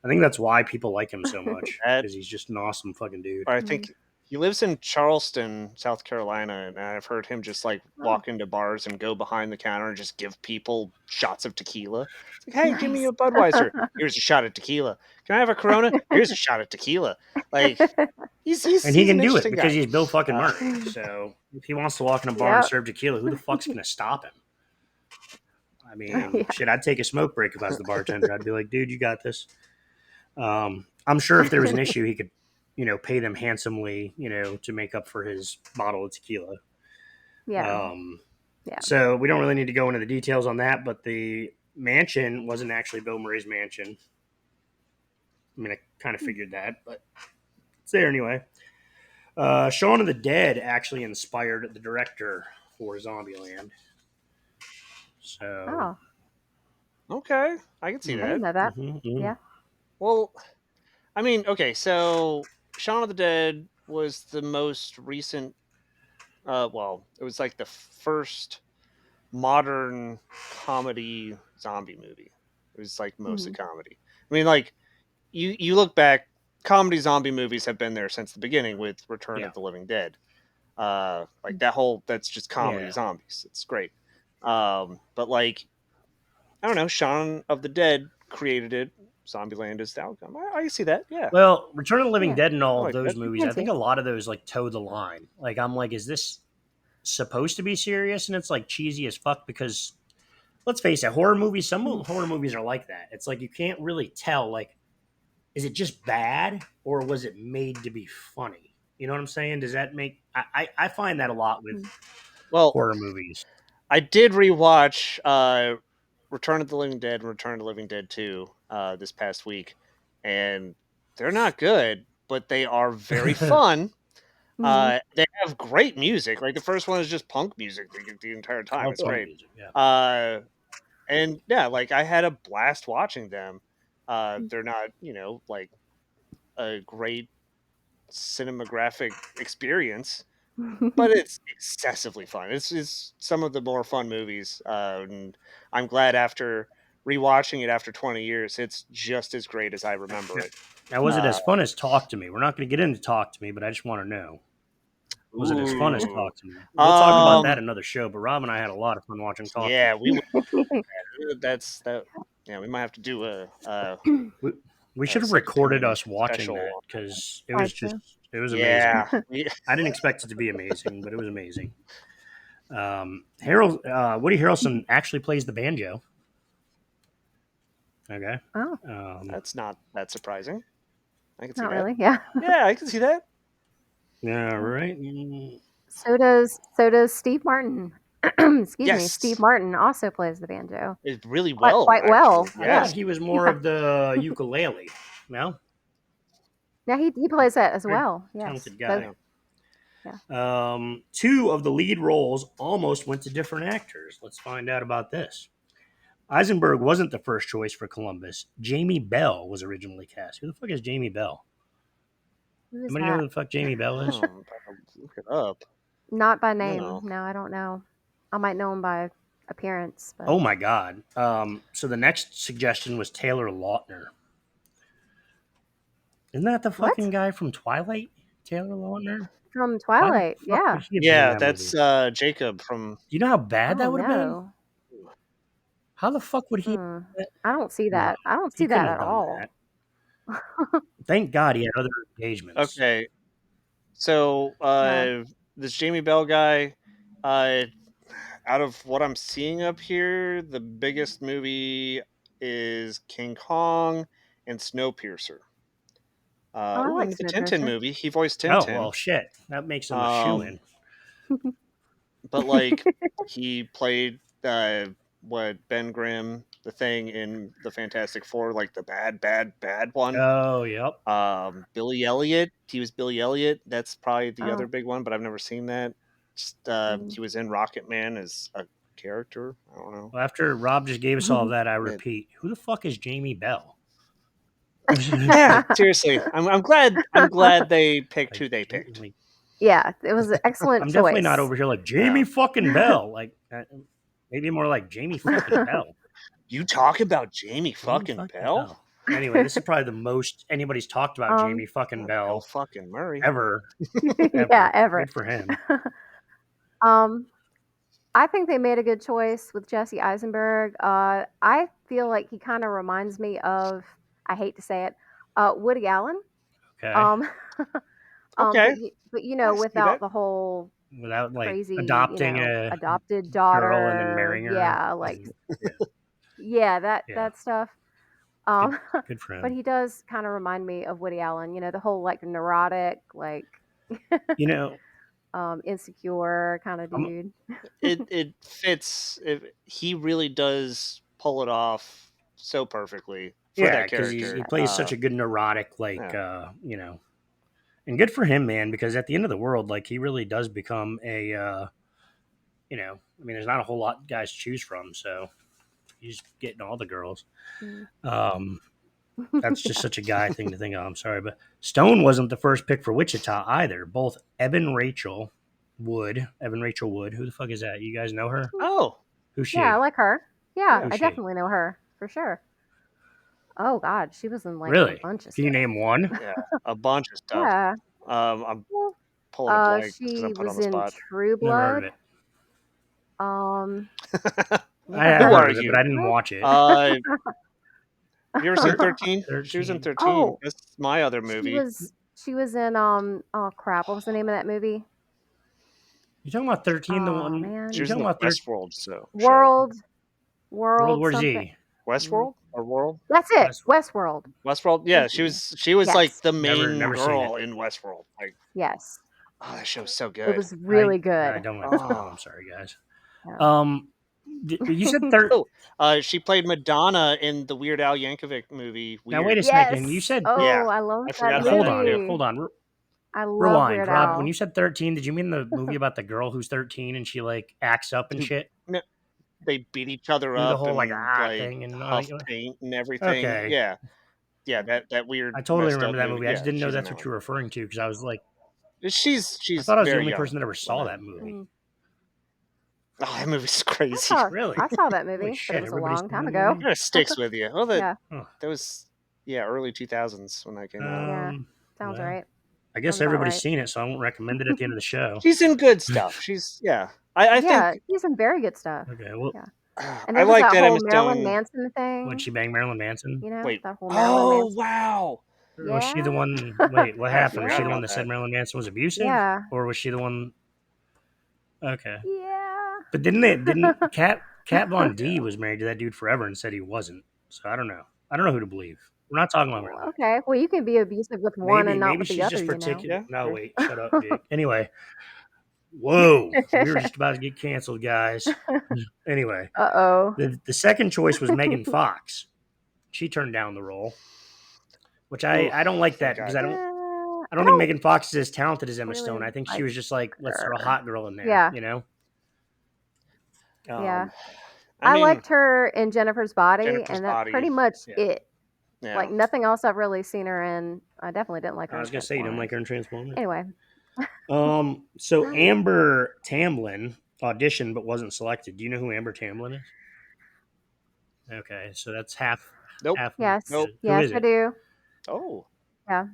I think that's why people like him so much That, because he's just an awesome fucking dude. or I Mhm. think he lives in Charleston, South Carolina, and I've heard him just like Oh, walk into bars and go behind the counter and just give people shots of tequila. It's like, hey, give me nice. a Budweiser. Here's a shot of tequila. Can I have a Corona? Here's a shot of tequila. Like And he he's can an do it interesting because guy. he's Bill fucking Uh, Murray. So if he wants to walk in a bar and Yep. serve tequila, who the fuck's gonna stop him? I mean, Yeah. shit, I'd take a smoke break if I was the bartender. I'd be like, dude, you got this. I'm sure if there was an issue, he could, pay them handsomely, to make up for his bottle of tequila. Yeah. Um, Yeah. so we don't really need to go into the details on that, but the mansion wasn't actually Bill Murray's mansion. I mean, I kind of figured that, but it's there anyway. Shaun of the Dead actually inspired the director for Zombieland. So, Oh, okay, I can see I that. didn't know that. mhm. Yeah. Well, I mean, okay, so Shaun of the Dead was the most recent. Well, it was like the first modern comedy zombie movie. It was like mostly Mhm. comedy. I mean, like you look back, comedy zombie movies have been there since the beginning with Return Yeah, of the Living Dead. Like that's just comedy yeah. zombies. It's great. But like I don't know, Shaun of the Dead created it. Zombieland is the outcome. I can see that. Yeah, Well, Return of the Living Yeah. Dead and I all of like that. those I movies, can I think see. a lot of those like toe the line. Like, I'm like, is this supposed to be serious? And it's like cheesy as fuck because let's face it, horror movies, some Mhm. horror movies are like that. It's like you can't really tell, like, is it just bad or was it made to be funny? You know what I'm saying? Does that make I find that a lot with Mhm. Well, horror movies. I did rewatch Return of the Living Dead and Return of the Living Dead 2 this past week, and they're not good, but they are very fun. Mhm. They have great music. Like the first one is just punk music the entire I time. love It's punk great. music. Yeah. And yeah, like I had a blast watching them. They're not, like a great cinematographic experience, but it's excessively fun. It's some of the more fun movies, and I'm glad after rewatching it after 20 years, it's just as great as I remember it. Now, was it Uh, as fun as Talk to Me? We're not going to get into Talk to Me, but I just want to know. Was it as fun as ooh, Talk to Me? We'll talk about that um, another show, but Rob and I had a lot of fun watching Talk to yeah, Me. we would. That's that. Yeah, we might have to do We, we a should have second recorded opinion us watching special that on that one. because it was Part just, two. it was amazing. Yeah, yeah. I didn't expect it to be amazing, but it was amazing. Woody Harrelson actually plays the banjo. Okay. Oh, That's not that surprising. I can see not that. really. Yeah. Yeah, I can see that. Yeah. Yeah. Right. So does Steve Martin. Excuse me. Steve Yes, Martin also plays the banjo it's really quite well, quite well. actually. I Yeah. thought Yes. he was more Yeah. of the ukulele. No. Now he plays that as Very well. Yes. talented Both. guy. Yeah. Yeah. Two of the lead roles almost went to different actors. Let's find out about this. Eisenberg wasn't the first choice for Columbus. Jamie Bell was originally cast. Who the fuck is Jamie Bell? Who is Anybody know that? who the fuck Jamie Bell is? Oh, I'm about to look it up. Not by name. No. No, I don't know. I might know him by appearance, but Oh my god. So the next suggestion was Taylor Lautner. Isn't that the fucking what? guy from Twilight? Taylor Lautner? From Why the Twilight. fuck would Yeah. he have been in Yeah, that movie? that's Jacob from. Do you know how bad Oh that would have been? no. How the fuck would he? Hmm. I don't see No, that. I don't he see couldn't that have at done all. that. Thank God he had other engagements. Okay, so Yeah. this Jamie Bell guy, uh, out of what I'm seeing up here, the biggest movie is King Kong and Snowpiercer. Oh, I Oh, like and the Tintin Snowpiercer. movie. He voiced Oh well, Tintin. shit. That makes him a shoe Um, in. but like he played what Ben Grimm, the Thing in the Fantastic Four, like the bad one. Oh yep. Billy Elliot. He was Billy Elliot. That's probably the other Oh. big one, but I've never seen that. Just Mm. he was in Rocket Man as a character. I don't know. Well, after Rob just gave us all of that, I It, repeat: who the fuck is Jamie Bell? yeah, seriously. I'm glad they picked who they picked. Like, Yeah, it was an excellent I'm definitely not choice. over here like Jamie Yeah. fucking Bell. Like maybe more like Jamie fucking Bell. You talk about Jamie Jamie fucking fucking Bell? Bell. Anyway, this is probably the most anybody's talked about um, Jamie fucking Bill Bell fucking Murray. ever. yeah, Ever. ever. Good for him. um, I think they made a good choice with Jesse Eisenberg. I feel like he kind of reminds me of, I hate to say it, Woody Allen. Okay. Um, Okay, but I see without that. the whole Without like crazy, adopting a adopted girl and then daughter. marrying her. Yeah, like Yeah. yeah, that Yeah. that stuff. Good Um, good for but him. he does kind of remind me of Woody Allen. The whole like neurotic, like You know, insecure kind of I'm, dude. It fits. He really does pull it off so perfectly for yeah, that because character. he plays such a good neurotic, like Yeah. and good for him, man. Because at the end of the world, like he really does become a, I mean, there's not a whole lot guys choose from, so he's getting all the girls. Mm. Um, that's just Yeah. such a guy thing to think of. I'm sorry, but Stone wasn't the first pick for Wichita either. Both Evan Rachel Wood. Who the fuck is that? You guys know her? Oh, Who's Yeah, I she? like her. Yeah, yeah. Who's I she? definitely know her for sure. Oh God, she was in like a Really? bunch of Can you stuff. name one? Yeah, a bunch of stuff. Yeah. I'm Well, pulling a blank because I'm she put on was the in spot. True Never heard of Blood. it. I Never have Who heard heard are of of it, but you? I didn't what? watch it. Have you ever seen Thir- 13? She was in 13. 13. Oh, That's my other she movie. was she was in oh crap, what was the name of that movie? You talking about 13? The Oh one She you man. was in talking the about Westworld show. World World World War something. Z? Mm, Westworld or World? That's it. West. Westworld. Westworld. Yeah, Thank she you. was. She was like Yes. the Never main never seen it. girl in Westworld. Like, Yes. oh, that show's so It good. was I really I good. don't like Westworld. Oh, I'm sorry, guys. Yeah. Um, you said third. oh, she played Madonna in the Weird Al Yankovic movie Now wait Weird. a second. You Yes. said Yeah, Oh, I love I that forgot about hold that on, too. movie. hold on. I love Rewind, Weird Rob. When Al. you said 13, did you mean the movie about the girl who's 13 and she like acts up and Who shit? no, they beat each other Do the up whole like and like thing and huff paint and everything. okay. Yeah, yeah, that weird I totally messed up remember that movie. movie. I just Yeah, didn't know she's in that's that what one. you were referring to because I was like, I She's thought I was the very only young person that ever when saw that. that movie. Mm. Oh, that movie's I crazy. saw Really? I saw that Holy movie, but it shit! was a Everybody's long seen time that ago. movie? Kind of sticks with you. Well, Yeah. Huh. that was early 2000s when that came out. Yeah. Um. Sounds Well, right. I Sounds guess about everybody's right. seen it, so I won't recommend it at the end of the show. She's in good stuff. She's yeah. I think Yeah, he's in very good stuff. Okay. Well, Yeah. And I there was like that that Emma whole Marilyn Stone. Manson when thing, she banged Marilyn Manson, Wait. that whole Marilyn Oh Manson. wow. or was she the Yeah. one? Wait, what I happened? Was she forgot the one Yeah. about that said that. Marilyn Manson was abusive, Yeah. or was she the one? Okay. Yeah. But didn't Kat Von D Yeah. was married to that dude forever and said he wasn't. So I don't know. I don't know who to believe. We're not talking about Well, Mariah. okay. Well, you can be abusive with one and not Maybe with the she's other, just you know. particular. Yeah, No, sure. wait, shut up, Jake. Anyway, whoa, we were just about to get canceled, guys. Anyway, Uh-oh. the second choice was Megan Fox. She turned down the role, which Ooh, I don't like thank that because God. I I don't think don't Megan Fox is as talented as Emma really Stone. I think she like was just like, let's throw a her. hot girl in there, Yeah, you know. yeah. Um, I I mean, liked her in Jennifer's Body, Jennifer's and that's Body. pretty much Yeah, it. yeah. Like nothing else I've really seen her in. I definitely didn't like I her in was gonna say you didn't like Transformers. her in Transformers. Anyway. So Amber Tamblyn auditioned but wasn't selected. Do you know who Amber Tamblyn is? Okay, so that's Nope. half. Yes. Nope. Who Yes, is I it? do. Oh, Yeah.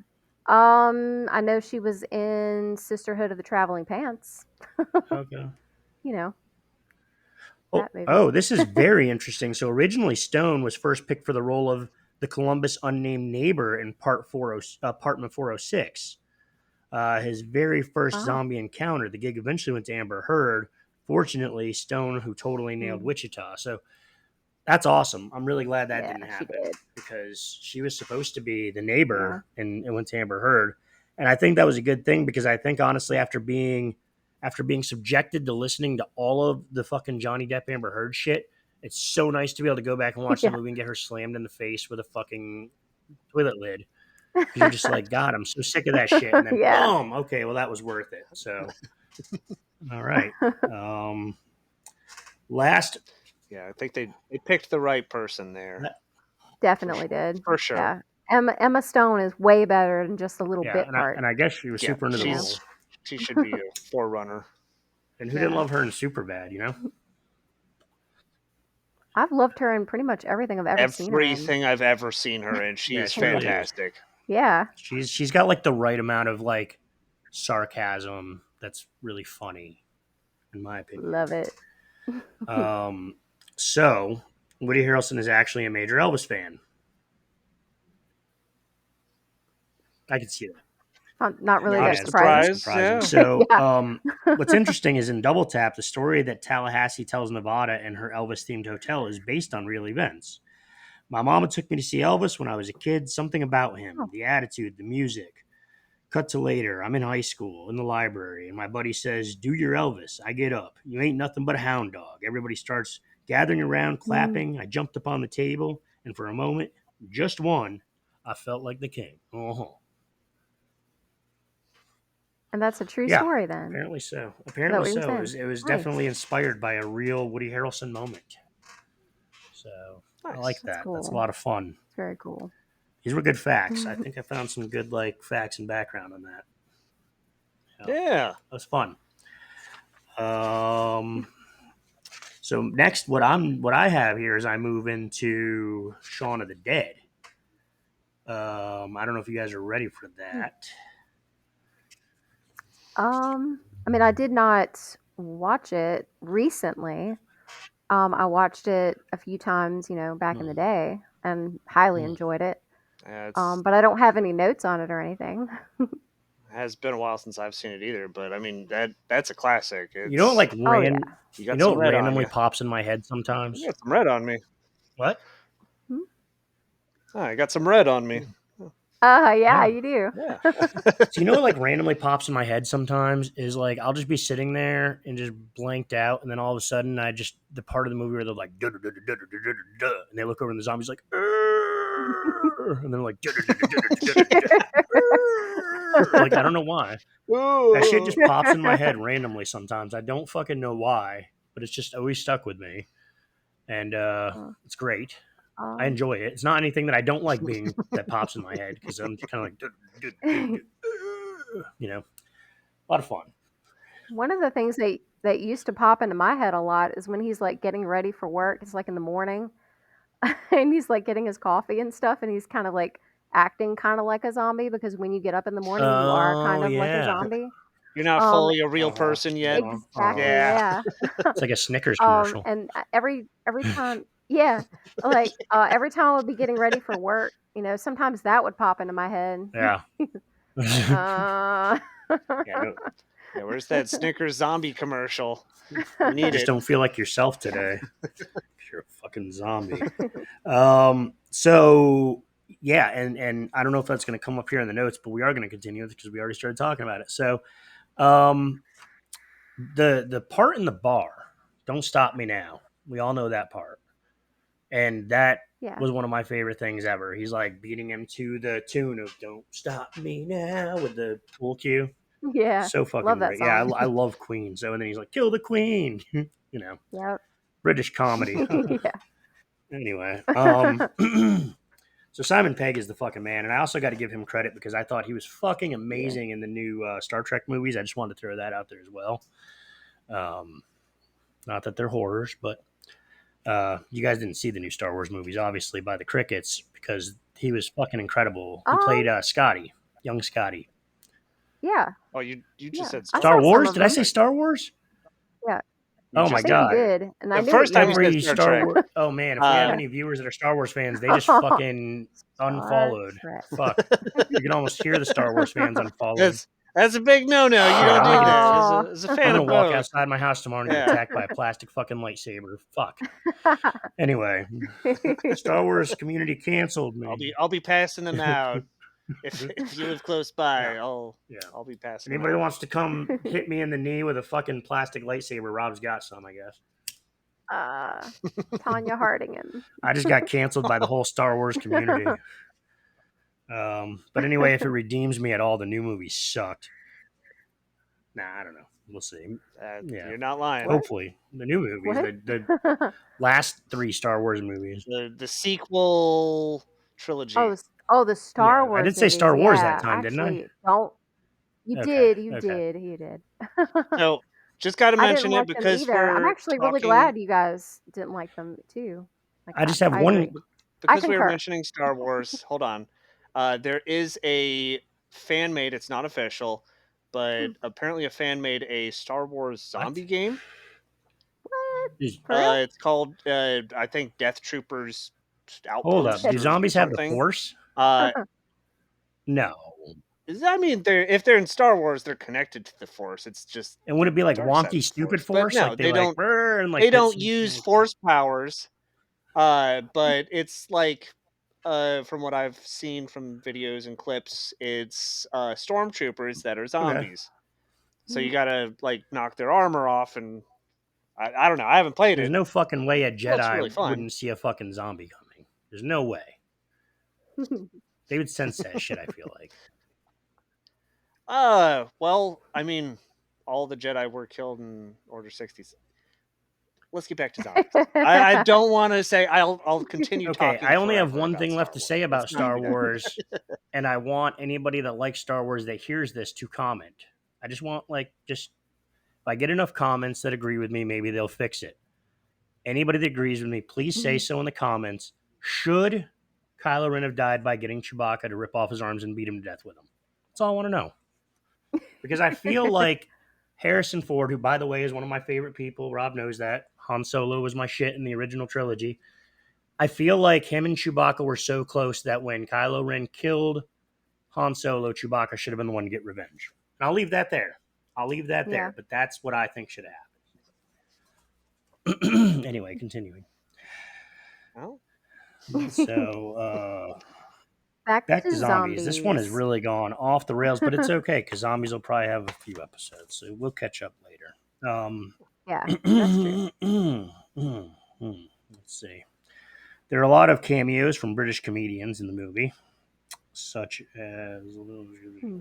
I know she was in Sisterhood of the Traveling Pants. Okay. You know, Oh, that movie. oh, this is very interesting. So originally, Stone was first picked for the role of the Columbus unnamed neighbor in apartment 406. His very first Oh. zombie encounter. The gig eventually went to Amber Heard. Fortunately, Stone, who totally nailed Mhm. Wichita. So that's awesome. I'm really glad that Yeah, didn't she happen did. because she was supposed to be the Yeah. neighbor and it went to Amber Heard. And I think that was a good thing because I think honestly after being subjected to listening to all of the fucking Johnny Depp Amber Heard shit, it's so nice to be able to go back and watch the Yeah. movie and get her slammed in the face with a fucking toilet lid because you're just like, God, I'm so sick of that shit. And then Yeah. boom, okay, well that was worth it. So all right. Um, last yeah. I think they picked the right person there Definitely did. for sure. Yeah. Emma Stone is way better than just a little yeah, bit and I part, and I guess she was Yeah, super into the you know? role. she should be a forerunner. And who didn't Yeah. love her in Superbad, you know? I've loved her in pretty much everything I've ever seen her in. Everything I've ever seen her in, she Yeah, is she really is. fantastic. Yeah. She's got like the right amount of like sarcasm that's really funny, in my opinion. Love it. Um, so Woody Harrelson is actually a major Elvis fan. I can see that. Not really Not a that Yeah, it's surprising. surprise. surprising. Yeah. So, Yeah. what's interesting is in Double Tap, the story that Tallahassee tells Nevada and her Elvis themed hotel is based on real events. My mama took me to see Elvis when I was a kid. Something about him, Oh. the attitude, the music. Cut to later. I'm in high school in the library, and my buddy says, "Do your Elvis." I get up. You ain't nothing but a hound dog. Everybody starts gathering around, Mm. clapping. I jumped up on the table, and for a moment, just one, I felt like the king. Uh huh. And that's a true Yeah, story then. apparently so. Is that Apparently what he was so. saying? It was definitely Nice. inspired by a real Woody Harrelson moment. So I like Nice. That's that. That's a cool. lot of fun. It's very cool. These were good facts. I think I found some good like facts and background on that. Yeah, Yeah. that was fun. Um, so next, what I have here is I move into Shaun of the Dead. I don't know if you guys are ready for that. I mean, I did not watch it recently. I watched it a few times, back in the Hmm. day and highly Hmm. enjoyed it. It's But I don't have any notes on it or anything. has been a while since I've seen it either, but I mean that's a classic. You know what It's like Oh yeah. you you got know some what red on randomly you. pops in my head You sometimes? got some red on me. What? Hmm? Oh, I got some red on me. Yeah, Yeah. you do. Yeah. So you know what like randomly pops in my head sometimes is like I'll just be sitting there and just blanked out, and then all of a sudden I just the part of the movie where they're like duh, duh, duh, duh, duh, duh, duh, duh, duh, and they look over and the zombie's like "Arr!" and they're like duh, duh, duh, duh, duh, duh, duh, duh, duh, Arr!" like I don't know why that shit Ooh. just pops in my head randomly sometimes. I don't fucking know why, but it's just always stuck with me, and it's great. I um, enjoy it. It's not anything that I don't like being that pops in my head because I'm kind of like duh, duh, duh, duh, duh, a lot of fun. one of the things that used to pop into my head a lot is when he's like getting ready for work. It's like in the morning, and he's like getting his coffee and stuff, and he's kind of like acting kind of like a zombie because when you get up in the morning, you are Oh kind of like a yeah. zombie. You're not Um, fully a real Uh-huh. person yet. Uh-huh. exactly, Yeah. yeah. It's like a Snickers commercial. And every time, yeah, like every time I would be getting ready for work, sometimes that would pop into my head. Yeah. Like, Yeah, no. Yeah, where's that Snickers zombie commercial? We You need just it. don't feel like yourself yeah. today. You're a fucking zombie. Um, So yeah, and I don't know if that's going to come up here in the notes, but we are going to continue because we already started talking about it. So um, the part in the bar, "Don't Stop Me Now." We all know that part, and that Yeah. was one of my favorite things ever. He's like beating him to the tune of "Don't Stop Me Now" with the pool cue. Yeah. So Love fucking that great. Yeah, song. I love Queen. So and then he's like, "Kill the Queen," you know, Yep. British comedy. Yeah. Anyway, so Simon Pegg is the fucking man, and I also got to give him credit because I thought he was fucking Yeah. amazing in the new Star Trek movies. I just wanted to throw that out there as well. Um, Not that they're horrors, but you guys didn't see the new Star Wars movies, obviously, by the crickets because he was fucking incredible. He played Um, Scotty, young Scotty. Oh, yeah. you just Yeah. said I Star Star saw some Wars? of Did I them. say Trek. Star Wars? Yeah. You Oh I my just think said you god! did, and I the knew what first you time you meant. said Every Star Star Trek. Wars. Oh man, if we have Uh, Yeah. any viewers that are Star Wars fans, they just fucking Star unfollowed. Trek. Fuck. You can almost hear the Star Wars fans unfollowing. that's a big no-no. You Shit, don't I'm gonna do get. that Oh. as a I'm fan gonna of walk both. outside my house tomorrow and get Yeah, attacked by a plastic fucking lightsaber. Fuck. Anyway, Star Wars community canceled me. I'll be passing them out if you live close by. Yeah, yeah. I'll be passing them Anybody that out. wants to come hit me in the knee with a fucking plastic lightsaber, Rob's got some, I guess. uh, Tanya Hardingen. I just got canceled by the whole Star Wars community. But anyway, if it redeems me at all, the new movie sucked. Nah, I don't know. We'll see. Yeah, You're not lying. What? hopefully the new movies, What? the last three Star Wars movies. The sequel Oh, trilogy. the Star Yeah, I Wars did say movies. Star Wars that Yeah, time, didn't I? actually, don't. You Okay, did. You okay. did. You did. So just got to I didn't mention it like them because either. I'm we're actually really talking glad you guys didn't like them too. Like, I just have I one. agree. I because we were concur. mentioning Star Wars. Hold on. There is a fan made. It's not official, but apparently a fan made a Star Wars What? zombie game. What? Is- For real? It's called I think Death Troopers Hold up. Outpost Do That's or zombies have the something. Force? Uh, No. I mean, if they're in Star Wars, they're connected to the Force. It's just And would it be the like dark side wonky, of the stupid Force. But Force? no, Like they like "Brr," and like they hits. don't use Force powers. But it's like from what I've seen from videos and clips, it's stormtroopers that are Okay. zombies. So you gotta like knock their armor off, and I don't know. I haven't played There's it. no fucking way a It looks really Jedi fun. wouldn't see a fucking zombie coming. There's no way. They would sense that shit, I feel like. Well, I mean, all the Jedi were killed in Order 60. Let's get back to zombies. I don't want to say I'll continue Okay, talking I only have forever one about thing left Star to Wars. say Let's about not Star do that. Wars, and I want anybody that likes Star Wars that hears this to comment. I just want, like, just if I get enough comments that agree with me, maybe they'll fix it. Anybody that agrees with me, please say so in the comments. Should Kylo Ren have died by getting Chewbacca to rip off his arms and beat him to death with them? That's all I want to know. Because I feel like Harrison Ford, who, by the way, is one of my favorite people, Rob knows that. Han Solo was my shit in the original trilogy. I feel like him and Chewbacca were so close that when Kylo Ren killed Han Solo, Chewbacca should have been the one to get revenge. And I'll leave that there. I'll leave that Yeah. there. But that's what I think should happen. Anyway, continuing. Well, So, Back back to to zombies. This one has zombies. really gone off the rails, but it's okay because zombies will probably have a few episodes. So we'll catch up later. Yeah, that's true. Let's see. There are a lot of cameos from British comedians in the movie, such as Hmm.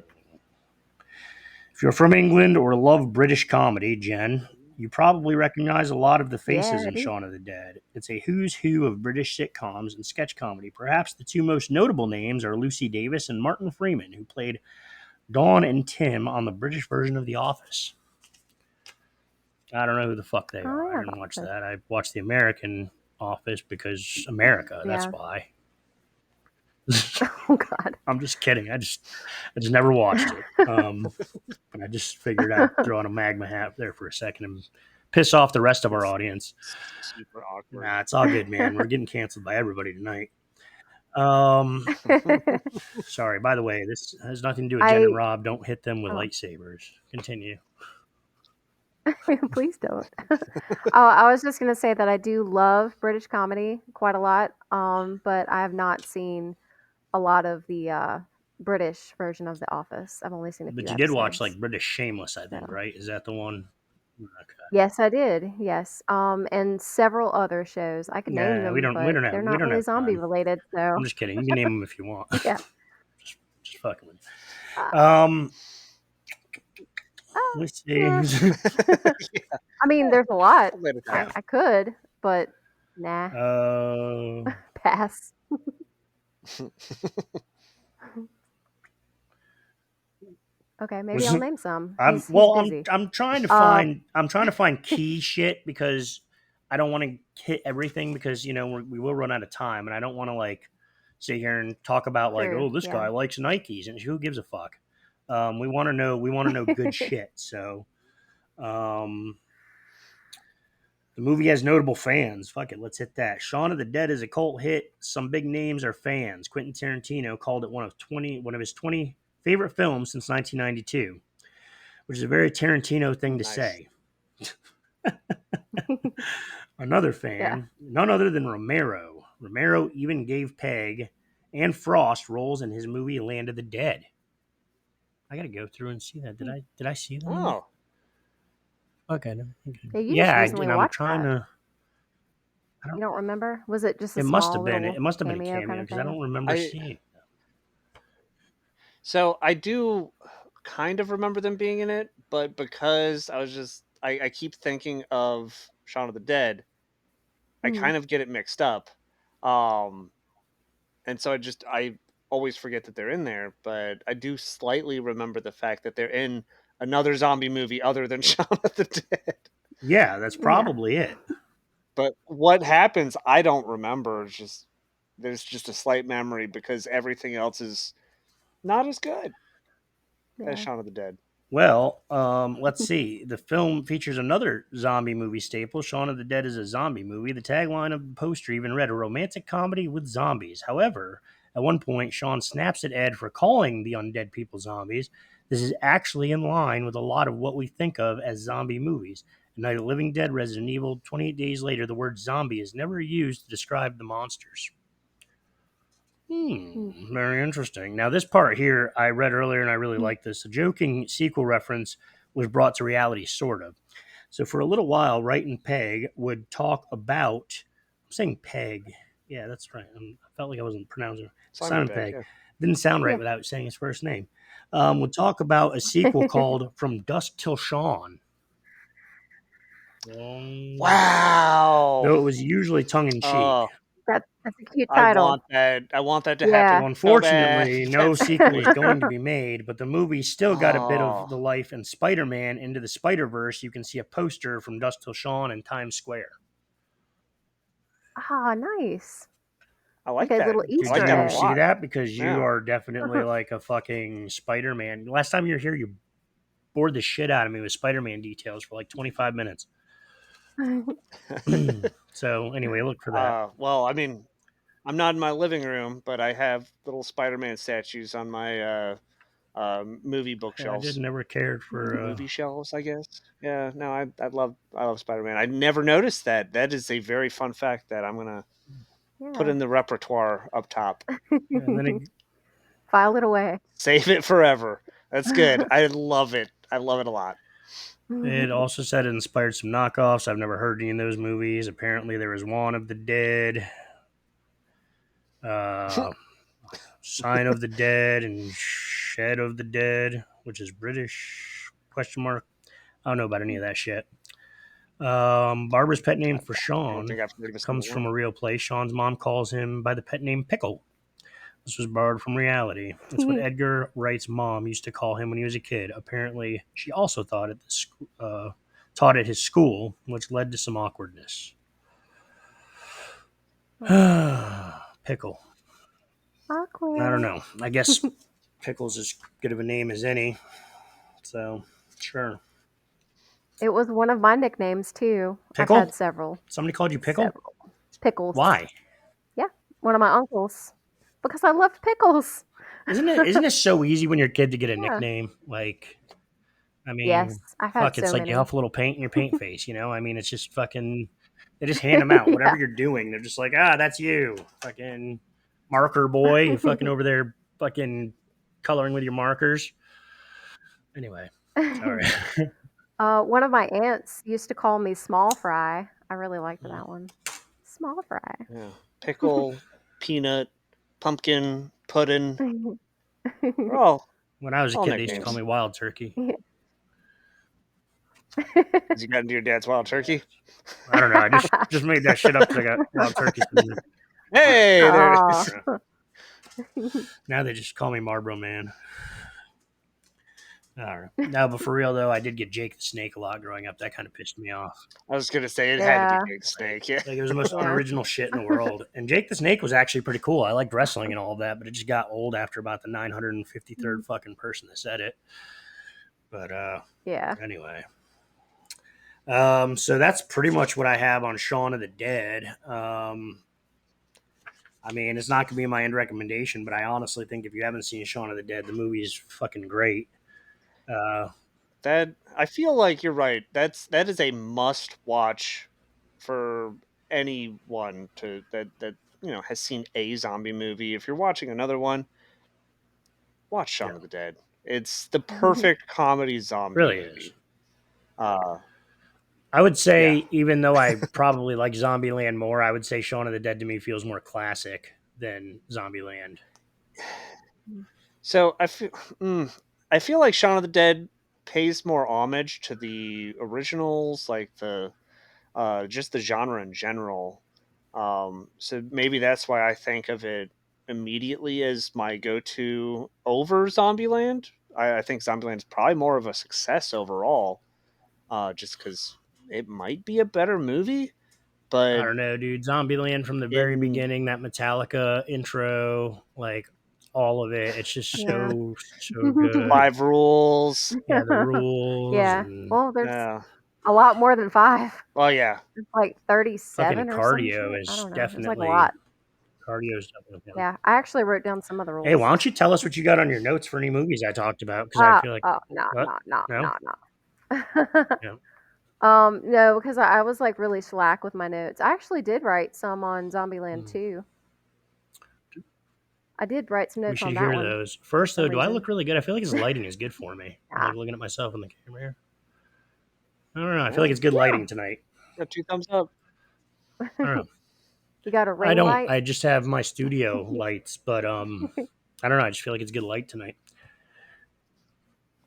if you're from England or love British comedy, Jen, you probably recognize a lot of the Yeah, faces I in do. Shaun of the Dead. It's a who's who of British sitcoms and sketch comedy. Perhaps the two most notable names are Lucy Davis and Martin Freeman, who played Dawn and Tim on the British version of The Office. I don't know who the fuck they Oh are. I yeah, didn't The watch Office. that. I watched the American Office because America. That's Yeah. why. Oh God. I'm just kidding. I just never watched it. But I just figured I'd throw on a magma hat there for a second and piss off the rest of our it's audience. super awkward. Nah, it's all good, man. We're getting canceled by everybody tonight. Um, Sorry. By the way, this has nothing to do with Jen and I Rob. Don't hit them with oh lightsabers. Continue. Please don't. Oh, I was just gonna say that I do love British comedy quite a lot, but I have not seen a lot of the British version of The Office. I've only seen a few But you did watch episodes. like British Shameless, I think, So right? Is that the one? Okay. yes, I did. Yes, and several other shows. I could name Yeah, we them, don't we but don't have they're we not don't really have zombie time. related. So I'm just kidding. You can name them if you want. yeah. just fucking with you. Uh, Let's nah. see. Yeah, I mean, there's a lot. I'll let it I, Yeah. pass. I could, but nah, Uh, pass. Okay, maybe was I'll name some. I'm He's well. I'm busy. I'm trying to Uh, find I'm trying to find key shit because I don't want to hit everything because we will run out of time and I don't want to like sit here and talk about like, true. oh, this Yeah. guy likes Nikes and who gives a fuck. We want to know good shit. So um, the movie has notable fans. Fuck it, let's hit that. Shaun of the Dead is a cult hit. Some big names are fans. Quentin Tarantino called it one of his 20 favorite films since 1992, which is a very Tarantino thing to Nice. say. Another Yeah. fan, none other than Romero. Romero even gave Pegg and Frost roles in his movie Land of the Dead. I gotta go through and see that. Did I see that movie? Oh, Okay, no, okay. Yeah, you just Yeah, recently and I'm watched trying that. to. I You don't. don't remember? Was it just a It must small have been. little It must have been a cameo kind cameo of because I thing? don't remember I seeing. so I do kind of remember them being in it, but because I keep thinking of Shaun of the Dead, I Hmm. kind of get it mixed up. Um, and so I always forget that they're in there, but I do slightly remember the fact that they're in another zombie movie other than Shaun of the Dead. Yeah, that's Yeah. probably it. But what happens, I don't remember. It's just there's just a slight memory because everything else is not as good as Yeah. Shaun of the Dead. Well, let's see. The film features another zombie movie staple. Shaun of the Dead is a zombie movie. The tagline of the poster even read a romantic comedy with zombies. However, at one point, Shaun snaps at Ed for calling the undead people zombies. This is actually in line with a lot of what we think of as zombie movies. In Night of the Living Dead, Resident Evil, 28 Days Later, the word zombie is never used to describe the monsters. Hmm. Very interesting. Now, this part here I read earlier and I really Hmm. like this. A joking sequel reference was brought to reality, sort of. So, for a little while, Wright and Pegg would talk about, I'm saying Pegg. Yeah, that's right. I felt like I wasn't pronouncing Simon Simon Pegg, Pegg. yeah. Didn't sound right Yeah. without saying his first name. Would talk about a sequel called From Dusk Till Shaun. Wow. Though it was usually tongue in cheek. Oh, That's a cute I title. want that. I want that to Yeah. So happen so bad. unfortunately, no That's sequel is great. going to be made, but the movie still got a bit of Oh, the life and Spider-Man into the Spider-Verse. You can see a poster from Dust Till Shaun in Times Square. Ah, nice. I Like like a that. little I Did like Easter that a you egg. see lot. that? Because you Yeah. are definitely like a fucking Spider-Man. Last time you were here, you bored the shit out of me with Spider-Man details for like 25 minutes. So anyway, look for that. Well, I mean, I'm not in my living room, but I have little Spider-Man statues on my movie Yeah, I just bookshelves, never cared for. movie shelves, I guess. Yeah, no, I love Spider-Man. I never noticed that. That is a very fun fact that I'm gonna put Yeah. in the repertoire up top. Yeah, and then File it away. Save it forever. That's good. I love it. I love it a lot. it also said it inspired some knockoffs. I've never heard any of those movies. Apparently, there was One of the Dead. Uh, Sign of the Dead and Shed of the Dead, which is British question mark. I don't know about any of that shit. Barbara's pet name for I don't Sean think I've heard of a comes single from one. a real place. Sean's mom calls him by the pet name Pickle. This was borrowed from reality. It's what Edgar Wright's mom used to call him when he was a kid. Apparently, she also taught at his school, which led to some awkwardness. Oh, Pickle. I don't awkward. know. I guess Pickle's as good of a name as any. So, sure. It was one of my nicknames too. I've Pickle? had several. Somebody called you Pickle? Several. Pickles. Why? Yeah. One of my uncles. Because I loved pickles. Isn't it so easy when you're a kid to get a Yeah. nickname? Like, I Yes, mean, I've had fuck, it's so like you many. huff a little paint in your paint face, you know? I mean, it's just fucking, they just hand them out. Whatever Yeah. you're doing, they're just like, ah, that's you. Fucking marker boy. You're fucking over there fucking coloring with your markers. Anyway, all right. One of my aunts used to call me Small Fry. I really liked that one. Small Fry. Yeah. Pickle, peanut, pumpkin, pudding. They're When I was a all kid, they used to call nicknames. me Wild Turkey. Yeah. Did you got into your dad's wild turkey? I don't know. I just made that shit up because I got Wild Turkey. Hey, there it Oh. is. Now they just call me Marlboro Man. I don't know. No, but for real though, I did get Jake the Snake a lot growing up. That kind of pissed me off. I was gonna say it had to be Yeah. Jake the Snake. Yeah. Like it was the most Yeah. unoriginal shit in the world. And Jake the Snake was actually pretty cool. I liked wrestling and all of that, but it just got old after about the 953rd fucking person that said it. But Yeah. anyway. So that's pretty much what I have on Shaun of the Dead. I mean, it's not gonna be my end recommendation, but I honestly think if you haven't seen Shaun of the Dead, the movie is fucking great. Uh, That I feel like you're right. That is a must watch for anyone that has seen a zombie movie. If you're watching another one, watch yeah, Shaun of the Dead. It's the perfect comedy zombie really is. movie. Uh, I would yeah. say, even though I probably like Zombieland more, I would say Shaun of the Dead to me feels more classic than Zombieland. So I feel like Shaun of the Dead pays more homage to the originals, like the just the genre in general. So maybe that's why I think of it immediately as my go-to over Zombieland. I think Zombieland is probably more of a success overall, just because it might be a better movie. I But don't know, dude. Zombieland from the very in beginning, that Metallica intro, like all of it, it's just Yeah. so good. 5 rules, Yeah, the rules Yeah. and Well, there's yeah, a lot more than 5. well, yeah, It's like fucking 37 or some cardio shit. I is don't know. There's like a definitely lot. yeah. Yeah. I actually wrote down some of the Hey, why rules. don't you tell us what you got on your notes for any movies I talked about? Because I Uh, feel like oh, no, what? no, no, No, no, no. yeah. No, because I was like really slack with my notes. I actually did write some on Zombieland Hmm. 2. I did write some We notes should on that hear one those for first. Though, some do I reason. look really good? I feel like his lighting is good for me. I'm Yeah. like looking at myself in the camera here. I don't know. I feel like yeah, it's good Yeah. lighting tonight. got 2 thumbs up. I don't know. You got a I ring don't. light? I just have my studio lights, but I don't know. I just feel like it's good light tonight.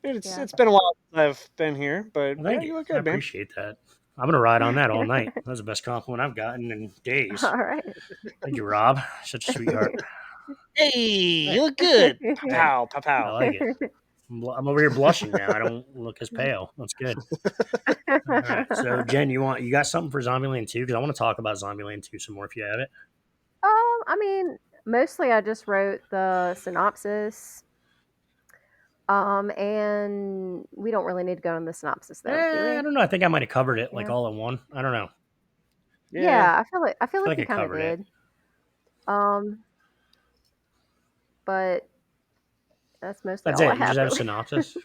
Dude, Yeah. it's been a while since I've been here, but Well, yeah, thank you. you look I good, man. appreciate that. I'm gonna ride on that all night. That's the best compliment I've gotten in days. All right. Thank you, Rob. Such a sweetheart. Hey, you look good. Pow Hey, pow pow I pow. like it. I'm over here blushing now. I don't look as pale. That's good. All right. So, Jen, you got something for Zombieland 2? Because I want to talk about Zombieland 2 some more if you have it. I mean, mostly I just wrote the synopsis. And we don't really need to go into the synopsis though, do I we? don't know. I think I might have covered it like Yeah. all in one. I don't know. Yeah, Yeah, I I feel feel like like we I kind of covered it. did. Um, but that's mostly That's all I it. You have just have a really. synopsis.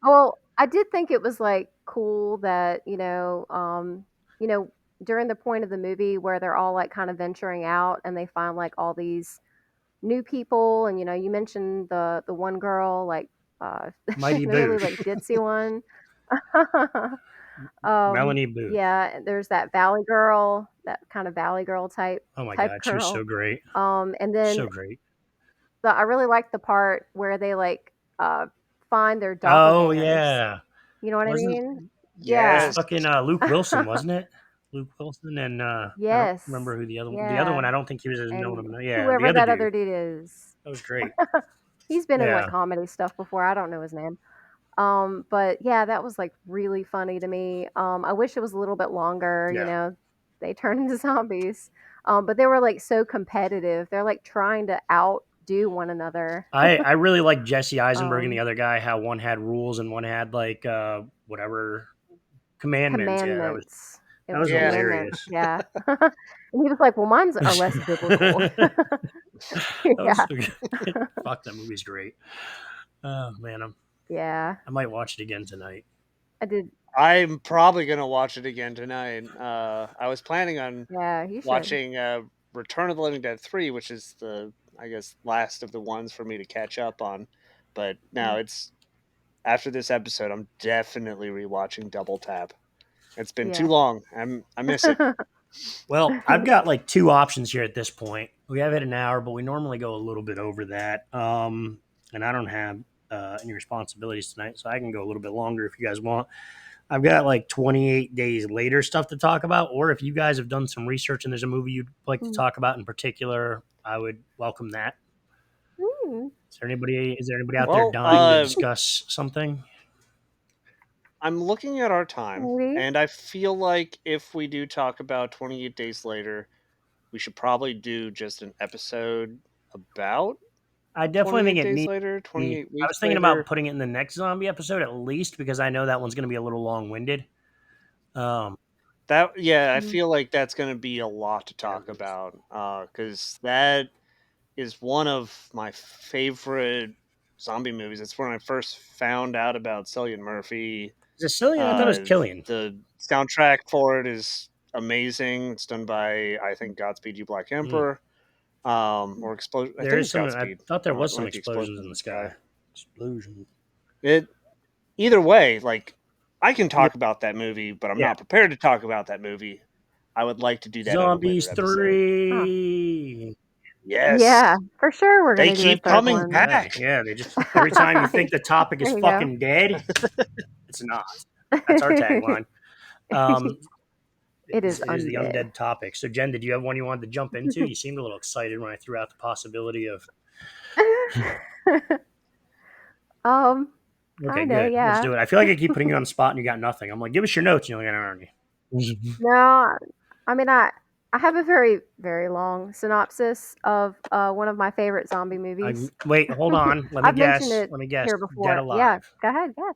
Well, I did think it was like cool that, you know, during the point of the movie where they're all like kind of venturing out and they find like all these new people and you mentioned the one girl like Mighty the really Boosh. like ditzy one. Melanie Boosh. Yeah, there's that valley girl, that kind of valley girl Oh my type God. She was girl. so great. And then So great. I really like the part where they like find their Oh, doppelgangers. yeah. You know what I Wasn't mean? it was Yeah. yes. fucking Luke Wilson, wasn't it? Luke Wilson and I don't Yes. remember who the other one. Yeah. I don't think he was as known. And Yeah, the whoever other that dude. other dude is. That was great. He's been in like Yeah, comedy stuff before. I don't know his name. But yeah, that was like really funny to me. I wish it was a little bit longer, yeah. they turn into zombies. But they were like so competitive. They're like trying to outdo one another. I really like Jesse Eisenberg and the Um, other guy. How one had rules and one had like whatever commandments. Yeah, Commandments. It that was was Yeah. hilarious. commandments, yeah. And he was like, "Well, mines are less biblical." That was Yeah. so good. Fuck, that movie's great. Oh man, Yeah, I might watch it again tonight. I did. I'm probably gonna watch it again tonight. I was planning on Yeah, you should. watching Return of the Living Dead 3, which is the, I guess, last of the ones for me to catch up on. But now Mm. it's after this episode, I'm definitely rewatching Double Tap. It's been too Yeah. long. I miss it. Well, I've got like two options here at this point. We have it an hour, but we normally go a little bit over that. And I don't have any responsibilities tonight, so I can go a little bit longer if you guys want. I've got like 28 days later stuff to talk about, or if you guys have done some research and there's a movie you'd like to Mm. talk about in particular, I would welcome that. Mm. Is there anybody out there Well, dying to discuss something? I'm looking at our time, Maybe. and I feel like if we do talk about 28 Days Later, we should probably do just an episode about I definitely think 28 it Days needs Later, to be. 28 I Weeks was thinking about Later. putting it in the next zombie episode at least because I know that one's going to be a little long winded. Um, That yeah, I Mhm. feel like that's going to be a lot to talk about cuz that is one of my favorite zombie movies. It's when I first found out about Cillian Murphy. is it Cillian? I thought it was Uh Killian. the soundtrack for it is amazing. It's done by, I think, Godspeed You Black Mm. Emperor. Or Explosion. I There think is it's some. I Godspeed. thought there It was some might be explosions Explosions in in the the Sky. sky. Explosion. It Either way, like, I can Either, talk about that movie, but I'm yeah. not prepared to talk about that movie. I would like to do that on a later Zombies episode. Huh. 3. Yeah, Yes, for sure. We're they gonna do a keep third coming one. Okay. back. Yeah. They just every time you think the topic is There you go. fucking dead, it's not. That's our tagline. Um, It is it is the undead. undead topic. So, Jen, did you have one you wanted to jump into? You seemed a little excited when I threw out the possibility of. um, Okay, kinda, good. Let's yeah. do it. I feel like I keep putting you on the spot and you got nothing. I'm like, give us your notes. You're like, aren't you? No, I mean I have a very very long synopsis of one of my favorite zombie movies. Wait, hold on. Let me I've mentioned guess. it Let me guess. here Dead before. Yeah, Alive. go ahead. Yes,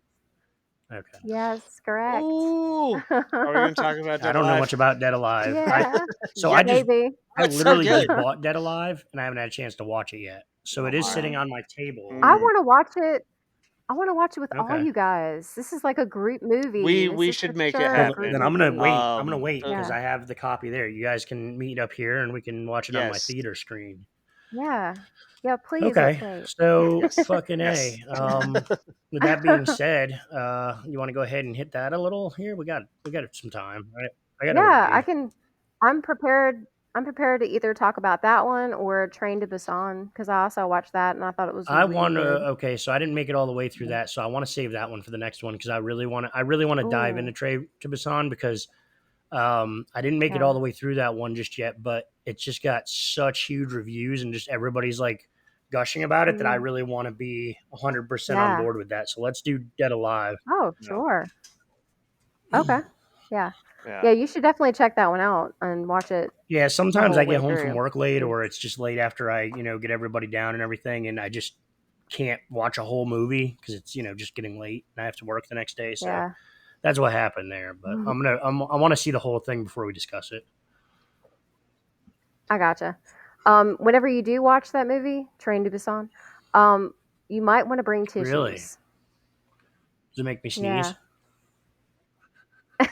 Okay. yes, correct. Ooh, are we going to talk about I Dead don't know much Alive? about Dead Alive. Yeah, So I just Yes, maybe. I it's so literally good. just bought Dead Alive and I haven't had a chance to watch it yet. So Oh it is my. Yeah, sitting on my table. I Mm. want to watch it. I want to watch it with all Okay. you guys. This is like a group movie. We This we is for should make it sure a Well, group then happen. I'm gonna movie. wait. I'm gonna wait The, because Yeah, I have the copy there. You guys can meet up here and we can watch it on my yes, theater screen. yeah, yeah. Please, let's Okay. wait. So yes, fucking yes. a. With that being said, you want to go ahead and hit that a little here? We got some time, right? I got to Yeah, I read. can. I'm prepared. I'm prepared to either talk about that one or Train to Busan because I also watched that and I thought it was I really want to. good. Okay, so I didn't make it all the way through Yeah. that, so I want to save that one for the next one because I really want to. I really want to dive into Ooh, Trey to Busan because I didn't make it all yeah, the way through that one just yet, but it just got such huge reviews and just everybody's like gushing about it that I mm, really want to be 100% on yeah. board with that. So let's do Dead Alive. Oh, Yeah, sure. Okay. Yeah. yeah. Yeah, you should definitely check that one out and watch it Yeah, the sometimes I whole get way home from through. work late Mm. or it's just late after I, get everybody down and everything and I just can't watch a whole movie because it's, just getting late and I have to work the next day. So Yeah. that's what happened there, but I want to see the whole thing before we discuss it. I gotcha. Whenever you do watch that movie, Train to Busan, um, you might want to bring Really? tissues. Does it make me sneeze? Yeah.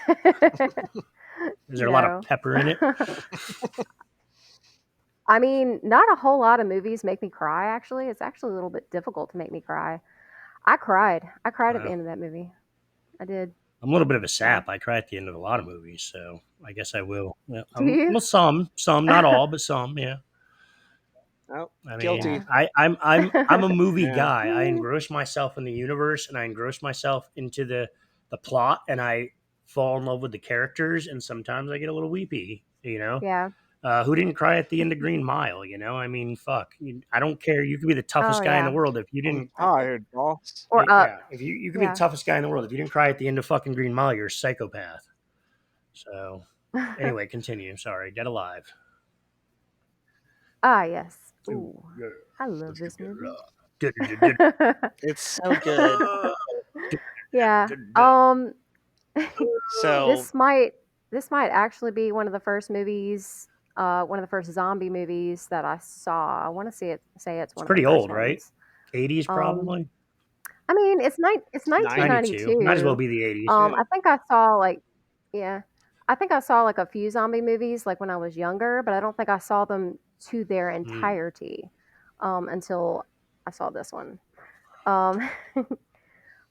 Is there a lot of No. pepper in it? I mean, not a whole lot of movies make me cry, actually. It's actually a little bit difficult to make me cry. I cried. I cried at the Wow. end of that movie. I did. I'm a little bit of a Yeah. sap. I cry at the end of a lot of movies, so I guess I will. Yeah, Do you? well, some, not all, but some. Yeah. Oh, I mean, guilty. Yeah. I'm a movie Yeah. guy. I engross myself in the universe, and I engross myself into the plot, and I fall in love with the characters. And sometimes I get a little weepy. Yeah. Who didn't cry at the end of Green Mile? I mean, fuck. I don't care. You could be the Oh, toughest guy in the yeah. world if you I'm didn't. tired, boss. Or Up. Yeah, if you could be the Yeah. toughest guy in the world if you didn't cry at the end of fucking Green Mile, you're a psychopath. So anyway, continue. Sorry, Dead Alive. Ah, yes. Ooh, Ooh, yeah. I love Let's get this movie. Dead. It's so good. Yeah. So This might actually be one of the first movies, one of the first zombie movies that I saw. I want to say it's It's one of the pretty first old, right? ones. 80s Um, probably. I mean, it's 90. 92. Might as well 1992. be the 80s. Yeah. I think I saw like yeah. I think I saw like a few zombie movies like when I was younger, but I don't think I saw them to their Mm. entirety until I saw this one. Um,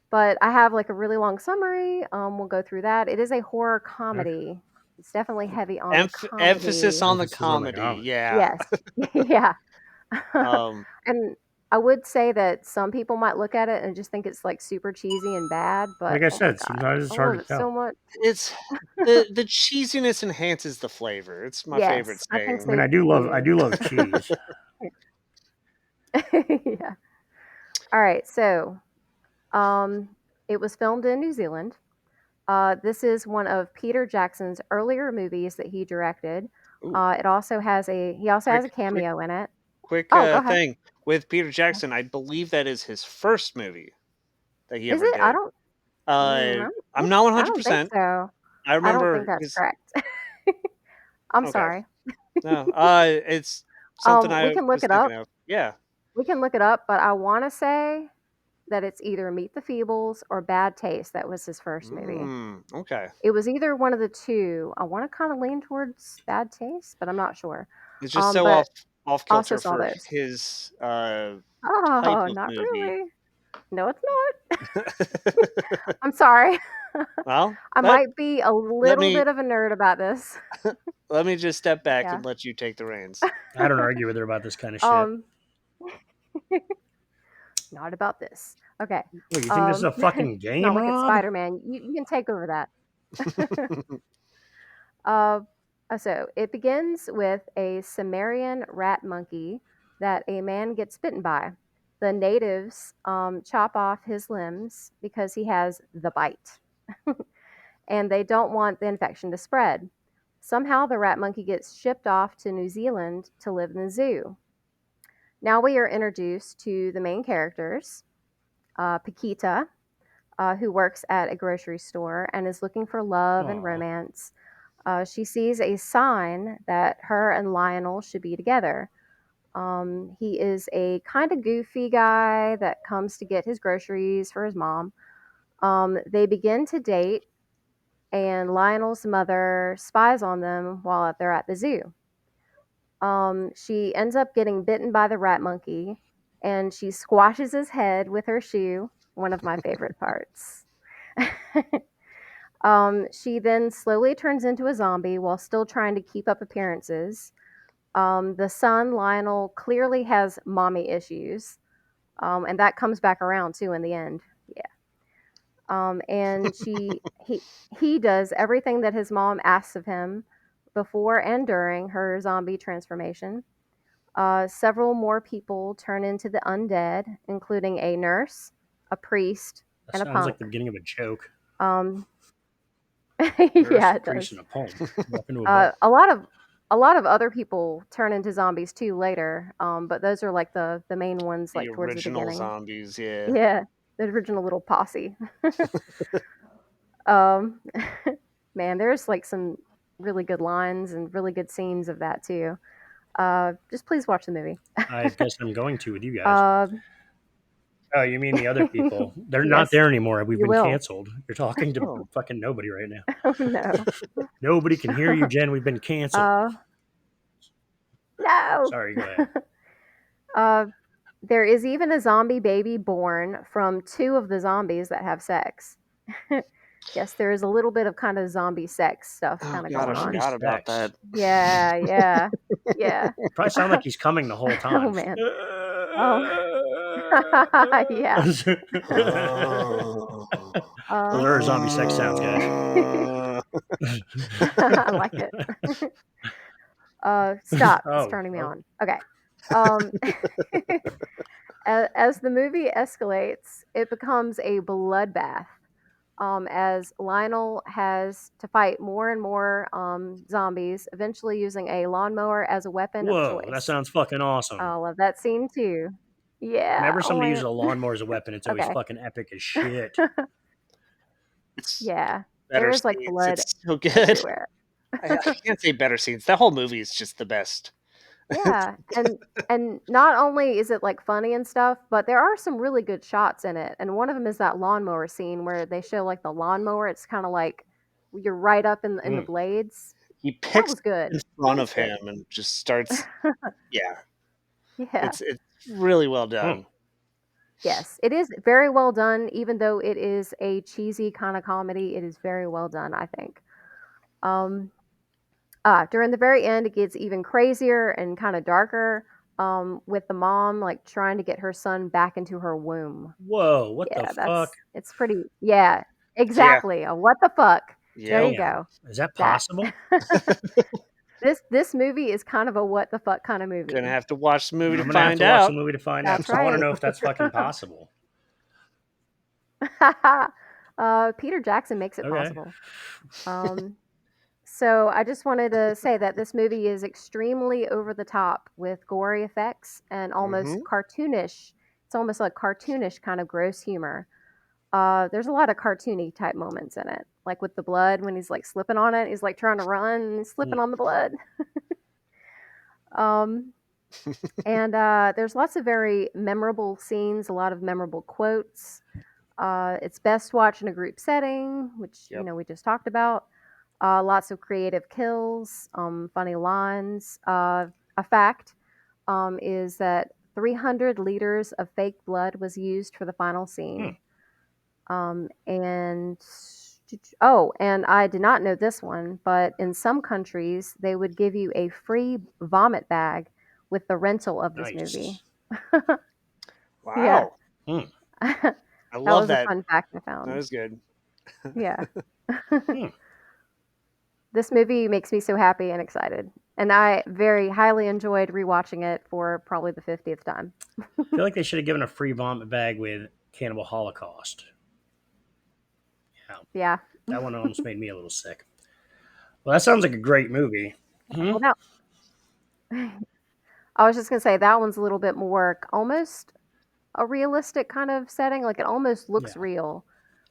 but I have like a really long summary. We'll go through that. It is a horror Okay. comedy. It's definitely heavy on the Emphasis comedy. on the Emphasis on the comedy. comedy. Yeah. Yes. Yeah. Um, And I would say that some people might look at it and just think it's like super cheesy and bad, but Like I oh my said, god, sometimes I it's love hard to it so tell. much. it's the cheesiness enhances the flavor. It's my favorite Yes, I think I mean, so saying. I too. do love cheese. Yeah. All right. So, um, it was filmed in New Zealand. This is one of Peter Jackson's earlier movies that he directed. Ooh, He also has quick, a quick, cameo in it. quick Oh, go ahead. thing with Peter Jackson. I believe that is his first movie that he Is ever it? did. I don't I'm not I don't think 100%. so. I I don't think remember that's his. correct. I'm Okay, sorry. no, it's something We I can look was it thinking up. of. Yeah. We can look it up, but I want to say that it's either Meet the Feebles or Bad Taste. That was his first movie. Okay. It was either one of the two. I want to kind of lean towards Bad Taste, but I'm not sure. It's just so But off also kilter saw for those. his type Oh, of not movie. really. No, it's not. I'm sorry. Well, I might be a let little me bit of a nerd about this. let me just step back Yeah. and let you take the reins. I don't argue with her about this kind of shit. Um, not about this. Okay. What, you think this is a fucking It's not game, like it's Rob? Spider Man. You can take over that. Uh, so it begins with a Sumerian rat monkey that a man gets bitten by. The natives chop off his limbs because he has the bite, and they don't want the infection to spread. Somehow, the rat monkey gets shipped off to New Zealand to live in the zoo. Now we are introduced to the main characters, Paquita, who works at a grocery store and is looking for love and Aw. romance. She sees a sign that her and Lionel should be together. He is a kind of goofy guy that comes to get his groceries for his mom. They begin to date, and Lionel's mother spies on them while they're at the zoo. She ends up getting bitten by the rat monkey, and she squashes his head with her shoe, one of my favorite parts. She then slowly turns into a zombie while still trying to keep up appearances. The son, Lionel, clearly has mommy issues, and that comes back around too in the end. Yeah. And he does everything that his mom asks of him before and during her zombie transformation. Several more people turn into the undead, including a nurse, a priest, That and a sounds like punk. the beginning of a joke. Um, Nurse, yeah, a it priest, does. and a poem. Walk into a bar. A lot of other people turn into zombies too later, but those are like the main ones, The like towards the original beginning. zombies, yeah. Yeah, the original little posse. um, Man, there's like some really good lines and really good scenes of that too. Just please watch the movie. I guess I'm going to with you guys. Um, Oh, you mean the other people? They're not yes, there anymore. We've you been will. canceled. You're talking to Oh, fucking nobody right now. Oh no. Nobody can hear you, Jen. We've been canceled. uh, no. Sorry, go ahead. uh, there is even a zombie baby born from two of the zombies that have sex. Yes, there is a little bit of kind of zombie sex stuff oh kind of God, I going Zombie on. forgot about sex. that. Yeah, yeah, yeah. Probably sound like he's coming the whole Oh time. man. Oh, yeah. Oh. Those Uh, are zombie sex sounds, guys. I like it. Stop. It's Oh, turning me oh, on. Okay. Um, as the movie escalates, it becomes a bloodbath. As Lionel has to fight more and more zombies, eventually using a lawnmower as a weapon of whoa, that choice. sounds fucking awesome. I love that scene too. Yeah. Whenever Oh somebody my. uses a lawnmower as a weapon, it's always Okay. fucking epic as shit. It's Yeah. better There is like scenes. blood It's so good. everywhere. I can't say better scenes. That whole movie is just the best. Yeah, and not only is it, like, funny and stuff, but there are some really good shots in it, and one of them is that lawnmower scene where they show, like, the lawnmower, it's kinda like you're right up in the Mm. blades. He That picks was good. in That front was of good. him and just starts. Yeah, Yeah. it's really well Hmm. done. Yes, it is very well done, even though it is a cheesy kinda comedy, it is very well done, I think. Um, during the very end, it gets even crazier and kinda darker, with the mom, like, trying to get her son back into her womb. Whoa, what the Yeah, fuck? it's pretty yeah, Yeah, exactly, a what the fuck. There yep. you Damn. go. Is that That. possible? This movie is kind of a what the fuck kinda Gonna movie. have to watch the movie to I'm gonna have find to watch the out. movie to find out That's because I want to right. know if that's fucking possible. Peter Jackson makes it Okay. possible. Um, so I just wanted to say that this movie is extremely over the top with gory effects and almost Mhm. cartoonish. It's almost like cartoonish kind of gross humor. There's a lot of cartoony type moments in it, like with the blood when he's like slipping on it. He's like trying to run and he's Hmm. slipping on the blood. Um, and there's lots of very memorable scenes, a lot of memorable quotes. It's best watched in a group setting, which Yep. we just talked about. Lots of creative kills, funny lines. A fact is that 300 liters of fake blood was used for the final Hmm. scene. And oh, and I did not know this one, but in some countries they would give you a free vomit bag with the rental of this movie. Nice. Yeah. Wow. Hmm. That I love was a that. fun fact I That found. was good. Yeah. Hmm. This movie makes me so happy and excited. And I very highly enjoyed rewatching it for probably the 50th time. I feel like they should have given a free vomit bag with Cannibal Holocaust. Yeah, Yeah. that one almost made me a little sick. Well, that sounds like a great movie. Hmm. Well, that I was just gonna say that one's a little bit more almost a realistic kind of setting. Like it almost looks Yeah. real,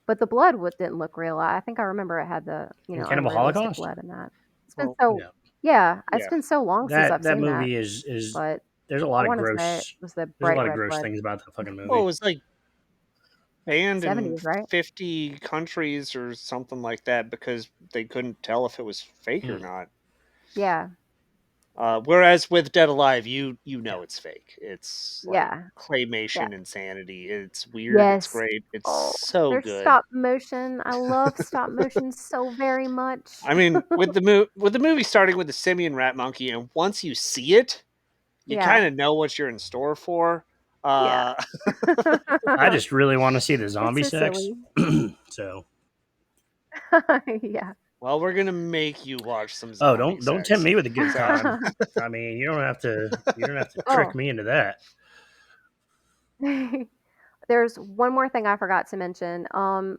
but the blood didn't look real. I think I remember it had the And Cannibal unrealistic Holocaust. blood in that. It's been Well, so Yeah. yeah. It's yeah. been so long since That I've that seen that, movie is but there's a I lot of want to say it gross was the there's a bright lot of red gross blood. things about that fucking Well, it movie. was like banned in 70s, right? 50 countries or something like that because they couldn't tell if it was fake or Hmm. not. Yeah. Whereas with Dead Alive, you Yeah. know it's fake. It's like Yeah. Yeah. claymation insanity. It's weird. It's Yes. great. It's Oh, so there's good. stop motion. I love stop motion so very much. I mean, with the movie starting with the simian rat monkey, and once you see it, you Yeah. kind of know what you're in store for. Yeah. Uh, I just really want to see the It's zombie so sex. silly. So, Yeah. well, we're gonna make you watch some oh, zombie don't tempt sex. me with a good So, time. I mean, you don't have to trick Oh, me into that. there's one more thing I forgot to mention.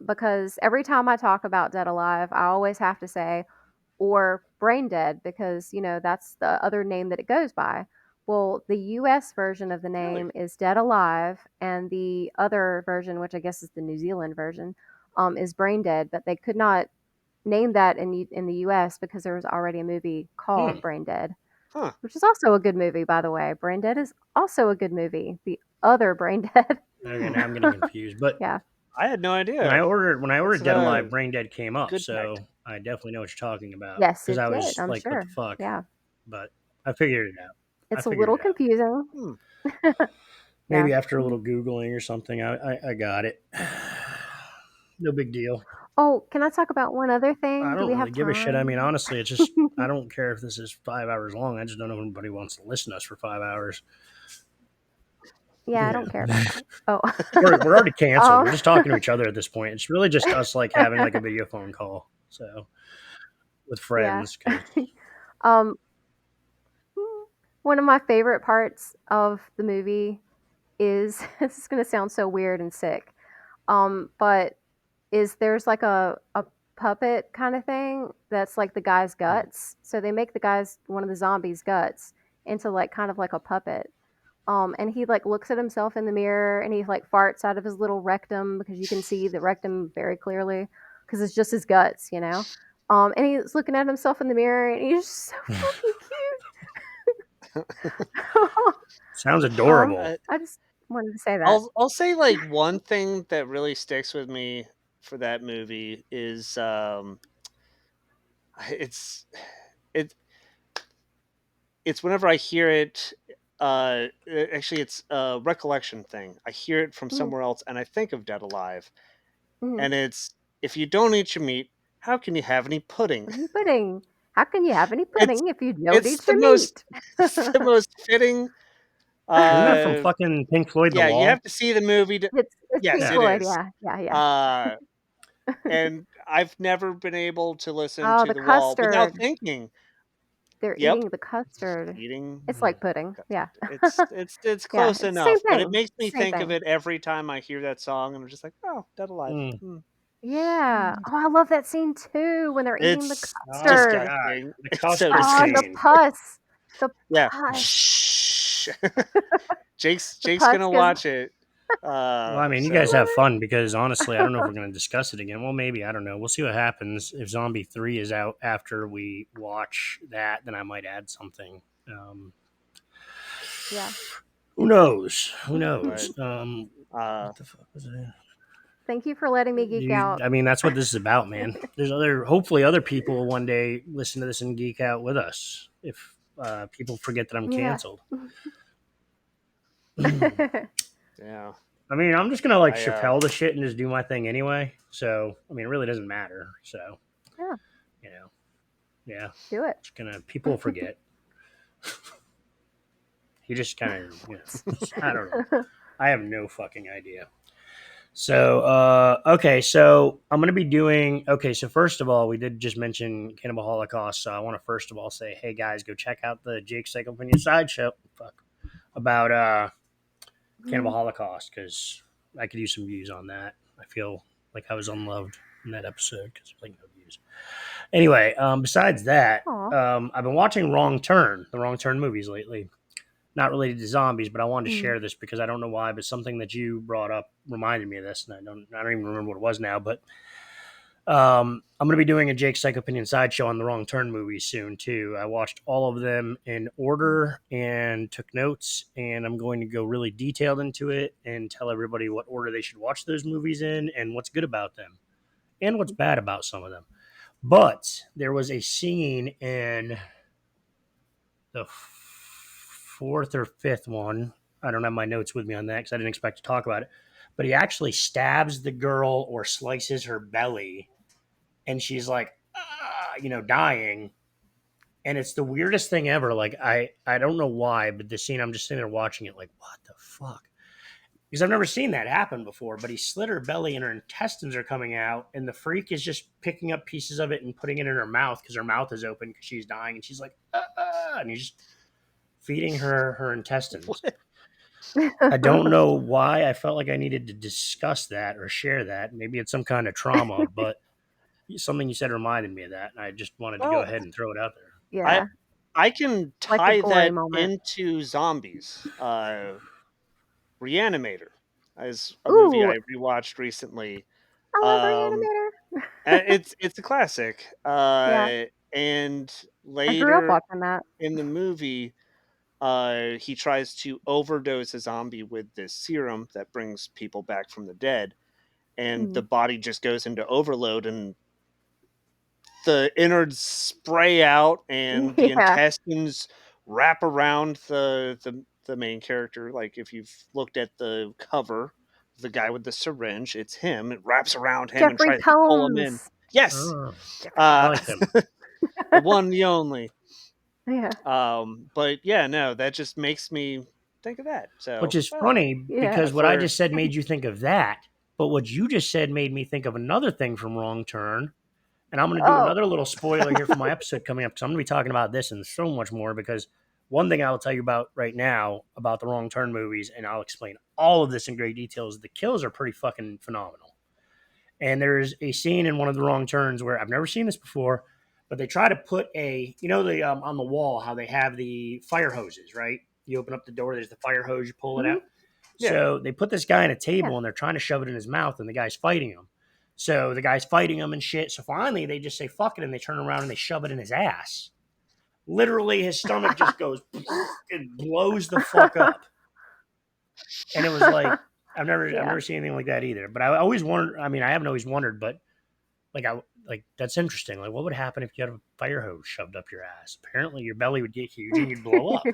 Because every time I talk about Dead Alive, I always have to say, or Brain Dead, because, that's the other name that it goes by. Well, the US version of the really, name is Dead Alive, and the other version, which I guess is the New Zealand version, is Brain Dead, but they could not name that in the US because there was already a movie Hmm. called Brain Dead, huh? which is also a good movie, by the way. Brain Dead is also a good movie. The other Brain Dead. Okay, now I'm getting confused. But Yeah. I had no when I idea. ordered when I That's ordered Dead Alive, a Brain Dead came up, good fact. so I definitely know what you're talking about Yes, because it I did. was I'm like, what the sure. fuck? Yeah. But I figured it out. I It's a figured little it out. confusing. Hmm. Maybe Yeah. after a little googling or something, I got it. No big deal. Oh, can I talk about one other I thing? Do don't we really have give a shit. I mean, time? honestly, it's just I don't care if this is 5 hours long. I just don't know if anybody wants to listen to us for 5 hours. Yeah, I don't Yeah, care about that. Oh. we're already canceled. We're um, just talking to each other at this point. It's really just us like having like a video phone call. So with yeah. friends, because um, one of my favorite parts of the movie is this is going to sound so weird and sick. But is there's like a puppet kind of thing that's like the guy's guts. So they make the guy's one of the zombies' guts into like kind of like a puppet. And he like looks at himself in the mirror and he like farts out of his little rectum because you can see the rectum very clearly because it's just his guts. And he's looking at himself in the mirror and he's just so fucking cute. Sounds Aw, adorable. Uh, I just wanted to say that. I'll say like one thing that really sticks with me for that movie is it's it it's whenever I hear it. Actually, it's a recollection thing. I hear it from Mhm, somewhere else, and I think of Dead Alive, mhm. and it's if you don't eat your meat, how can you have any pudding? Any pudding. How can you have any It's pudding if you don't it's eat the your most meat? it's the most fitting. Isn't that from Uh, fucking Pink Floyd The yeah, you Wall? have to see the movie. It's Yes, Pink Yeah. it Floyd, is. yeah, yeah, yeah. Uh, and I've never been able to listen Oh, to the The Wall without custard. thinking. They're Yep, eating the custard. eating It's Mm. like pudding, yeah. custard. It's Yeah, close it's the same enough, but it thing, makes me same think of thing. it every time I hear that song, and I'm just like, "Oh, Dead Alive." Mm. Mm. Yeah. Mm. Oh, I love that scene too when they're eating the It's Oh custard. god, disgusting. the It's so custard Oh, and the disgusting. scene. pus. The Yeah. pus. Shh. The Jake's pus gonna gives watch it. Well, I mean, you guys So have fun because honestly, I don't know if we're going to discuss it again. Well, maybe I don't know. We'll see what happens if Zombie 3 is out after we watch that. Then I might add something. Yeah. Who knows? Who but knows? uh What the fuck was it? Thank you for letting me geek You, out. I mean, that's what this is about, man. There's other. Hopefully, other people will one day listen to this and geek out with us. If people forget that I'm Yeah. canceled. I yeah. mean, I'm just gonna like I Chappelle the shit and just do my thing anyway. So, I mean, it really doesn't matter. So, Yeah, you know, yeah, do it. just gonna people will forget. He just kind of, I don't know. I have no fucking idea. So, okay, so I'm gonna be doing. Okay, so first of all, we did just mention Cannibal Holocaust, so I want to first of all say, hey guys, go check out the Jake Cycle Opinion sideshow. Fuck about Cannibal Holocaust because I could use some views on that. I feel like I was unloved in that episode because there's like no views. Anyway, besides that, Aw. I've been watching the Wrong Turn movies lately. Not related to zombies, but I wanted to Mm. share this because I don't know why, but something that you brought up reminded me of this, and I don't even remember what it was now. But I'm going to be doing a Jake Psych Opinion sideshow on the Wrong Turn movies soon too. I watched all of them in order and took notes, and I'm going to go really detailed into it and tell everybody what order they should watch those movies in and what's good about them and what's bad about some of them. But there was a scene in the fourth or fifth one. I don't have my notes with me on that because I didn't expect to talk about it. But he actually stabs the girl or slices her belly, and she's like, ah, dying. And it's the weirdest thing ever. Like I don't know why, but the scene I'm just sitting there watching it, like, what the fuck? Because I've never seen that happen before. But he slit her belly, and her intestines are coming out, and the freak is just picking up pieces of it and putting it in her mouth because her mouth is open because she's dying, and she's like, and he's just feeding her intestines. What? I don't know why I felt like I needed to discuss that or share that. Maybe it's some kind of trauma, but something you said reminded me of that, and I just wanted to go Well, ahead and throw it out there. I Yeah, I can like a tie gory that moment. into zombies. Reanimator is a movie Ooh, I rewatched recently. I love Um, Reanimator. it's a classic. Yeah, And I grew up later watching that. in the movie, he tries to overdose a zombie with this serum that brings people back from the dead, and the Mm. body just goes into overload, and the innards spray out, and the Yeah, intestines wrap around the main character. Like if you've looked at the cover, the guy with the syringe, it's him. It wraps around him and Jeffrey tries to pull him in. Combs. Yes, Oh, Jeffrey I uh, like him. the one, the only. Yeah, But yeah, no, that just makes me think of that. Which So is funny yeah. because what I for just said made you think of that, but what you just said made me think of another thing from Wrong Turn. And I'm going to do Oh, another little spoiler here for my episode coming up because I'm going to be talking about this and so much more. Because one thing I'll tell you about right now about the Wrong Turn movies, and I'll explain all of this in great detail, is the kills are pretty fucking phenomenal. And there's a scene in one of the Wrong Turns where I've never seen this before, but they try to put the on the wall how they have the fire hoses, right? You open up the door, there's the fire hose, you pull it hmm, out. yeah, So they put this guy on a yeah. table and they're trying to shove it in his mouth, and the guy's fighting him. So the guy's fighting him and shit. So finally they just say fuck it and they turn around and they shove it in his ass. Literally, his stomach just goes and blows the fuck up. And it was like I've Yeah. never seen anything like that either. But I always wondered. I mean, I haven't always wondered, but like that's interesting. Like, what would happen if you had a fire hose shoved up your ass? Apparently, your belly would get huge and you'd blow up.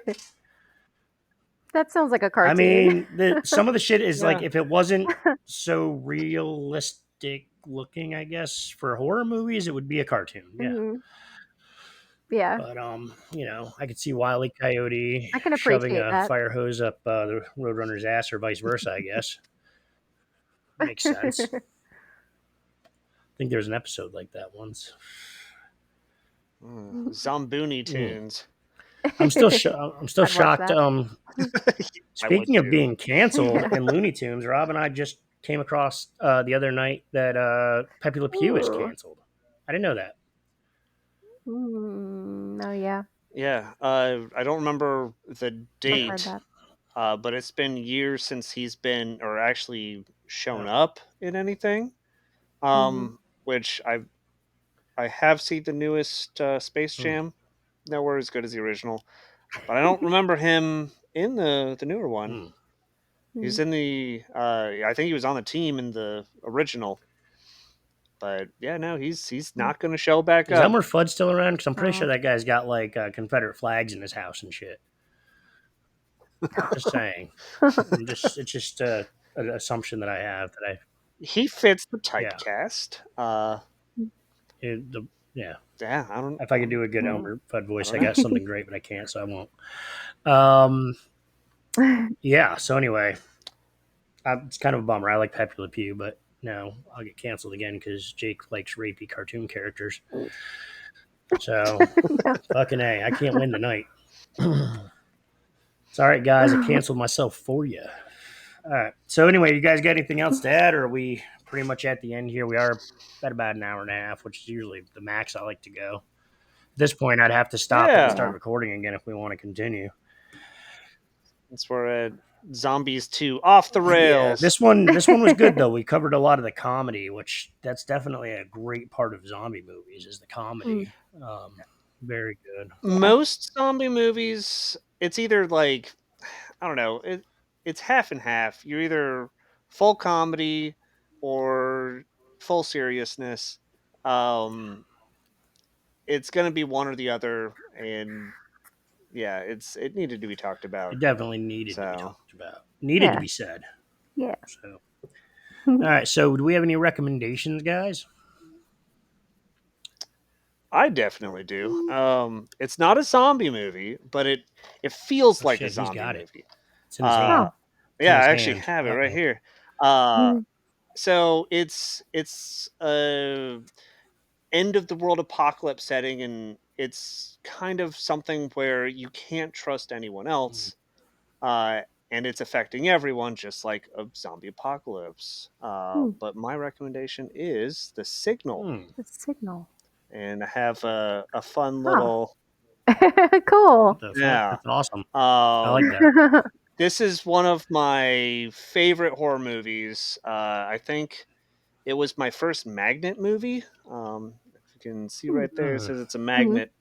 That sounds like a I cartoon. mean, the some of the shit is like Yeah. if it wasn't so realistic looking, I guess for horror movies, it would be a cartoon. Yeah. Mhm. Yeah, But I could see Wile E. Coyote I can shoving appreciate a that. fire hose up the Roadrunner's ass, or vice versa. I guess makes sense. I think there was an episode like that once. Zomboony Hmm. tunes. I'm still I'd watch shocked. that. I would Speaking of too. being canceled Yeah. in Looney Tunes, Rob and I just came across the other night that Pepe Le Pew is Ooh. canceled. I didn't know that. Oh yeah, Yeah, I don't remember the I've heard date, that. but it's been years since he's been or actually shown Oh. up in anything. Mhm. Which I have seen the newest Space Hmm. Jam. Nowhere as good as the original, but I don't remember him in the newer one. Hmm. He's Mhm. in the I think he was on the team in the original, but yeah, no, he's Mhm. not going to show back Is up. Elmer Fudd still around? Because I'm pretty sure Oh. that guy's got like Confederate flags in his house and shit. Just saying. It's just an assumption that I have that I He fits the yeah. typecast. Yeah. Yeah, If I could do a good Mm. Elmer Fudd I voice, don't I know. got something great, but I can't, so I won't. Um, yeah. So anyway, it's kind of a bummer. I like Pepe Le Pew, but no, I'll get canceled again because Jake likes rapey cartoon characters. So No. fucking a, I can't win tonight. It's all right, guys. I canceled myself for you. All right. So anyway, you guys got anything else to add, or are we pretty much at the end here? We are at about an hour and a half, which is usually the max I like to go. At this point, I'd have to stop it and Yeah, start Yeah. recording again if we want to continue. that's where Zombies 2 off the Yeah, rails. this one was good though. We covered a lot of the comedy, which that's definitely a great part of zombie movies is the Mm. comedy. Um, Very good. Yeah. Most zombie movies, it's either like I don't know, it's half and half. You're either full comedy or full seriousness. Um, it's gonna be one or the other, and yeah, it needed to be talked about. It definitely needed to be So talked about. Needed to Yeah. be said. Yeah. So, all right. So, do we have any recommendations, guys? I definitely do. It's not a zombie movie, but it feels Oh like a shit, he's zombie got it. movie. It's in his Uh, hand. Oh. It's in yeah, his I actually hand. have it Uh right oh. here. Mhm. So it's end of the world apocalypse setting, and it's kind of something where you can't trust anyone else, and it's affecting everyone just like a zombie apocalypse. Mm. But my recommendation is The Signal, Hmm. The signal. and I have a fun Oh. little What Cool. the fuck? yeah. That's awesome. I like Um, that. this is one of my favorite horror movies. I think it was my first magnet movie. If you can see Mm. right there, it Hmm. says it's a Mhm. magnet.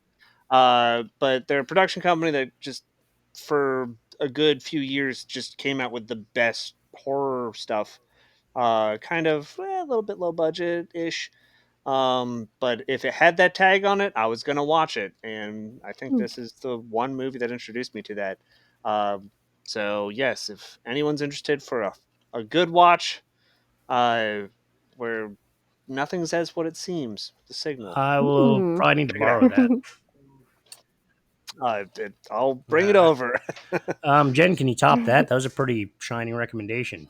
But they're a production company that just for a good few years just came out with the best horror stuff. Kind of a little bit low budget ish. But if it had that tag on it, I was gonna watch it, and I think Mm. this is the one movie that introduced me to that. So yes, if anyone's interested for a good watch, uh, where nothing says what it seems, The Signal. I will Mm. probably need to Check it borrow out. that. I'll All bring it right. over. Jen, can you top that? That was a pretty shining recommendation.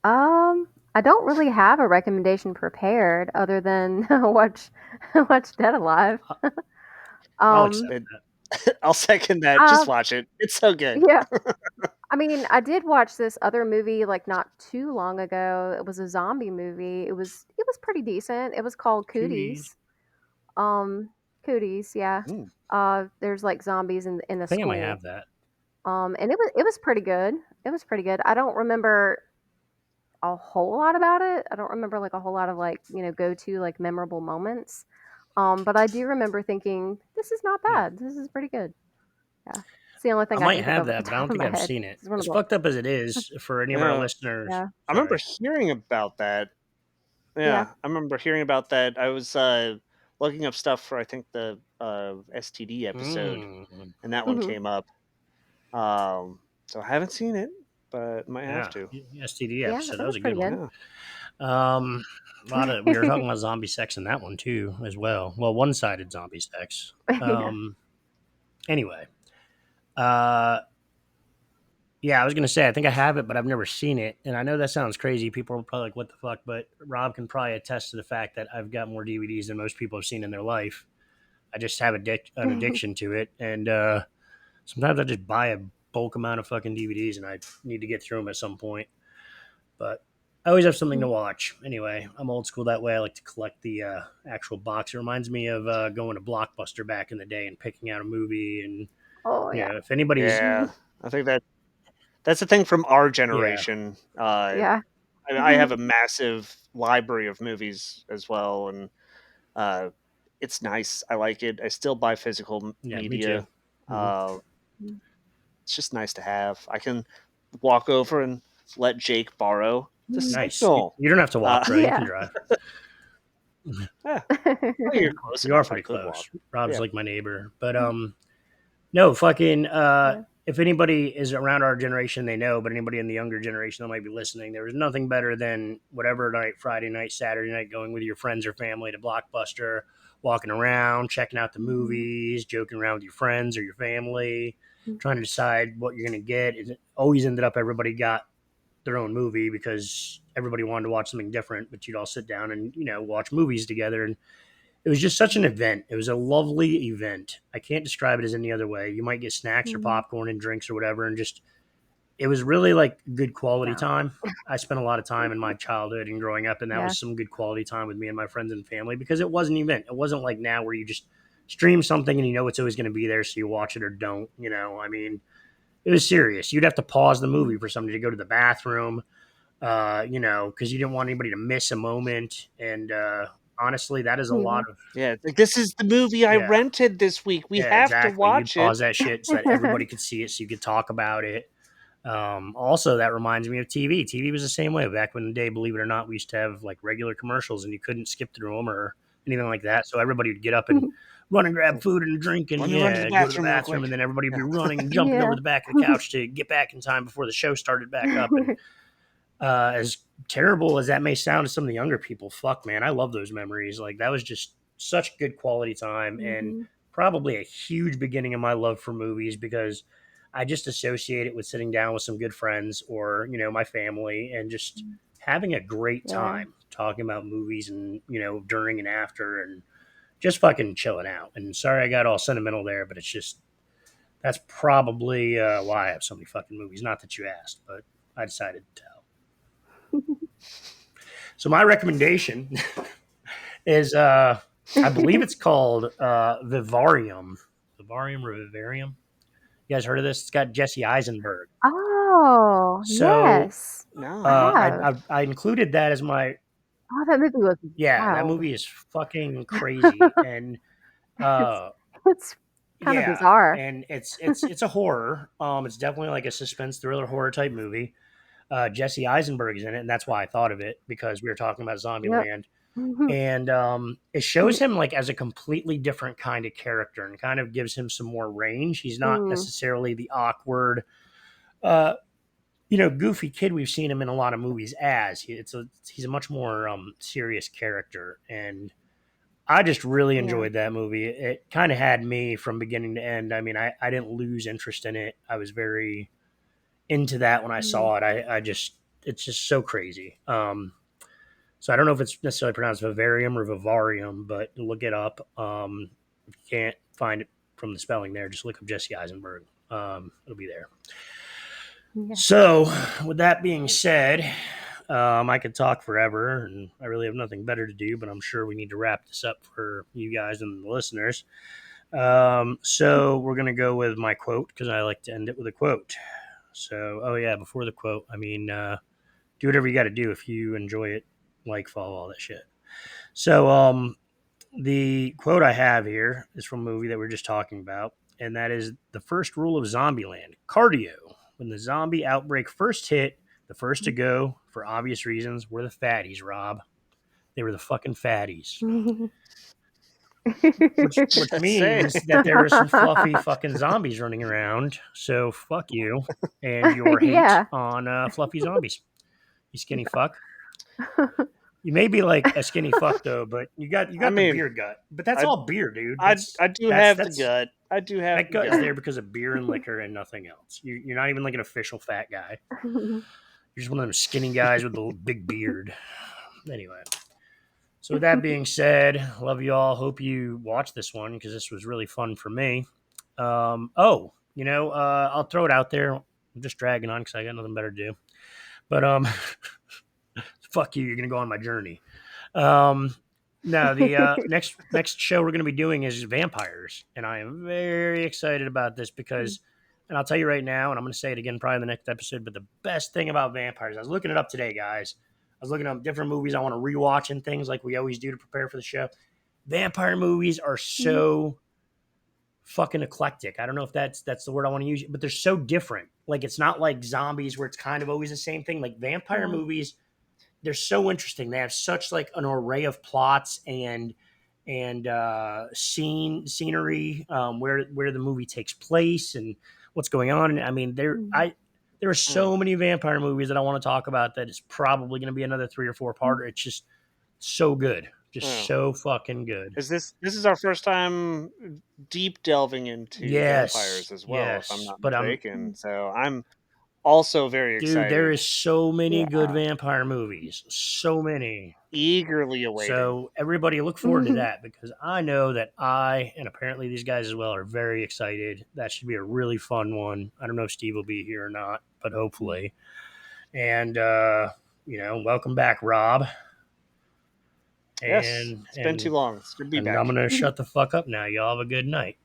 I don't really have a recommendation prepared other than watch Dead Alive. I- I'll Um, accept It, that. I'll second that. Just uh, watch it. It's so good. yeah. I mean, I did watch this other movie like not too long ago. It was a zombie movie. It was pretty decent. It was called Cooties. Cooties. Um, Cooties, yeah. Mm. There's like zombies in the I think I might school. have that. And it was pretty good. It was pretty good. I don't remember a whole lot about it. I don't remember like a whole lot of like, go to like memorable moments. But I do remember thinking, this is not Hmm. bad. This is pretty good. Yeah. It's the only I thing I might can think have of at the that, but I don't top of think my I've head. seen it. It's one of As the fucked up as it is for any of our Yeah. listeners. yeah. I remember Sorry. hearing about that. Yeah. Yeah, I remember hearing about that. I was looking up stuff for I think the STD episode, Mm, and that one Mhm. came up. So I haven't seen it, but might have yeah, to. STD Yeah, episode. that That was was a good pretty one. good. Yeah. A lot of we were talking about zombie sex in that one too, as well. Well, one-sided zombie sex. Yeah. Anyway, uh, yeah, I was gonna say I think I have it, but I've never seen it, and I know that sounds crazy. People are probably like, "What the fuck?" But Rob can probably attest to the fact that I've got more DVDs than most people have seen in their life. I just have an addiction to it, and sometimes I just buy a bulk amount of fucking DVDs, and I need to get through them at some point. But I always have something to watch. Anyway, I'm old school that way. I like to collect the actual box. It reminds me of going to Blockbuster back in the day and picking out a movie. And Oh, yeah. if anybody's, Yeah, I think that's the thing from our yeah, generation. Yeah. I have a massive library of movies as well, and uh, it's nice. I like it. I still buy physical yeah, me too. media. Hmm. Uh, it's just nice to have. I can walk over and let Jake borrow the Nice. signal. You don't have to walk, bro. You can Yeah. drive. Yeah, well, you're close You are enough. I pretty could walk. close. Rob's Yeah. like my neighbor, but no, fucking. Yeah. If anybody is around our generation, they know. But anybody in the younger generation that might be listening, there was nothing better than whatever night, Friday night, Saturday night, going with your friends or family to Blockbuster, walking around, checking out the movies, joking around with your friends or your family, trying to decide what you're gonna get. It always ended up everybody got their own movie because everybody wanted to watch something different. But you'd all sit down and watch movies together, and it was just such an event. It was a lovely event. I can't describe it as any other way. You might get snacks or Mhm. popcorn and drinks or whatever, and just it was really like good quality Yeah. time. I spent a lot of time in my childhood and growing up, and that Yeah. was some good quality time with me and my friends and family because it was an event. It wasn't like now where you just stream something and you know it's always going to be there, so you watch it or don't. I mean, it was serious. You'd have to pause the movie for somebody to go to the bathroom, because you didn't want anybody to miss a moment. And honestly, that is a lot Yeah. of Yeah, it's like, "This is the movie I yeah. rented this week. We Yeah, have to exactly. You'd watch pause it." that shit so that everybody could see it, so you could talk about it. Also, that reminds me of TV. TV was the same way back in the day. Believe it or not, we used to have like regular commercials, and you couldn't skip through them or anything like that. So everybody would get up and run and It's grab like, food and a drink, "Let and me run to the go to the bathroom real bathroom, quick." and then everybody would Yeah. be running and jumping over Yeah. the back of the couch to get back in time before the show started back up. And as terrible as that may sound to some of the younger people, fuck man, I love those memories. Like that was just such good quality time and Mhm. probably a huge beginning of my love for movies because I just associate it with sitting down with some good friends or, my family and just having a great Yeah. time talking about movies and, during and after and just fucking chilling out. And sorry I got all sentimental there, but it's just that's probably why I have so many fucking movies. Not that you asked, but I decided to tell. So my recommendation is I believe it's called Vivarium. Vivarium or Vivarium. You guys heard of this? It's got Jesse Eisenberg. Oh, So yes. I No. have. I included that as my Oh, that movie was yeah. That wild. movie is fucking crazy, and It's uh, it's kinda yeah, bizarre. and it's a horror. It's definitely like a suspense thriller horror type movie. Jesse Eisenberg is in it, and that's why I thought of it because we were talking about Yep. Zombieland, Mhm. and it shows him like as a completely different kind of character and kind of gives him some more range. He's not Mm, necessarily the awkward, uh, goofy kid we've seen him in a lot of movies as. He's a much more serious character, and I just really yeah. enjoyed that movie. It kind of had me from beginning to end. I mean, I didn't lose interest in it. I was very into that when I Mm, saw it. I just it's just so crazy. So I don't know if it's necessarily pronounced vivarium or vivarium, but look it up. If you can't find it from the spelling there, just look up Jesse Eisenberg. It'll be there. yeah. So, with that being said, I could talk forever, and I really have nothing better to do. But I'm sure we need to wrap this up for you guys and the listeners. So we're gonna go with my quote because I like to end it with a quote. So, oh yeah, before the quote, I mean, do whatever you got to do if you enjoy it, like, follow all that shit. So, the quote I have here is from a movie that we are just talking about, and that is the first rule of Zombieland: cardio. When the zombie outbreak first hit, the first to go, for obvious reasons, were the fatties. Rob, they were the fucking fatties. Which Just saying. means that there are some fluffy fucking zombies running around. So fuck you and your hate Yeah. on fluffy zombies. You skinny fuck. You may be like a skinny fuck though, but you I got the mean, beer gut. But that's I all beer, dude. I do have the That's gut. I do have that the gut is gut. there because of beer and liquor and nothing else. You're not even like an official fat guy. You're just one of them skinny guys with the big beard. Anyway, so with that being said, love you all. Hope you watch this one because this was really fun for me. I'll throw it out there. I'm just dragging on because I got nothing better to do. But fuck you. You're gonna go on my journey. Um, no, the next show we're gonna be doing is vampires, and I am very excited about this because, and I'll tell you right now, and I'm gonna say it again probably in the next episode. But the best thing about vampires, I was looking it up today, guys. I was looking up different movies I want to rewatch and things like we always do to prepare for the show. Vampire movies are so fucking eclectic. I don't know if that's the word I want to use, but they're so different. Like it's not like zombies where it's kind of always the same thing. Like vampire Yeah. movies, they're so interesting. They have such like an array of plots and scenery, where the movie takes place and what's going on. And I mean, there are Mm. so many vampire movies that I want to talk about that it's probably going to be another 3 or 4 part. It's just so good, just Oh. so fucking good. This is our first time deep delving into Yes, vampires as well, if I'm yes, not but mistaken. So I'm also very dude, there excited, is so many good uh, vampire movies, so many. eagerly awaiting. So everybody look forward to that because I know that I and apparently these guys as well are very excited. That should be a really fun one. I don't know if Steve will be here or not, but hopefully. And welcome back, Rob. Yes, And it's been too and long. It's good to be and I'm back. gonna shut the fuck up now. Y'all have a good night.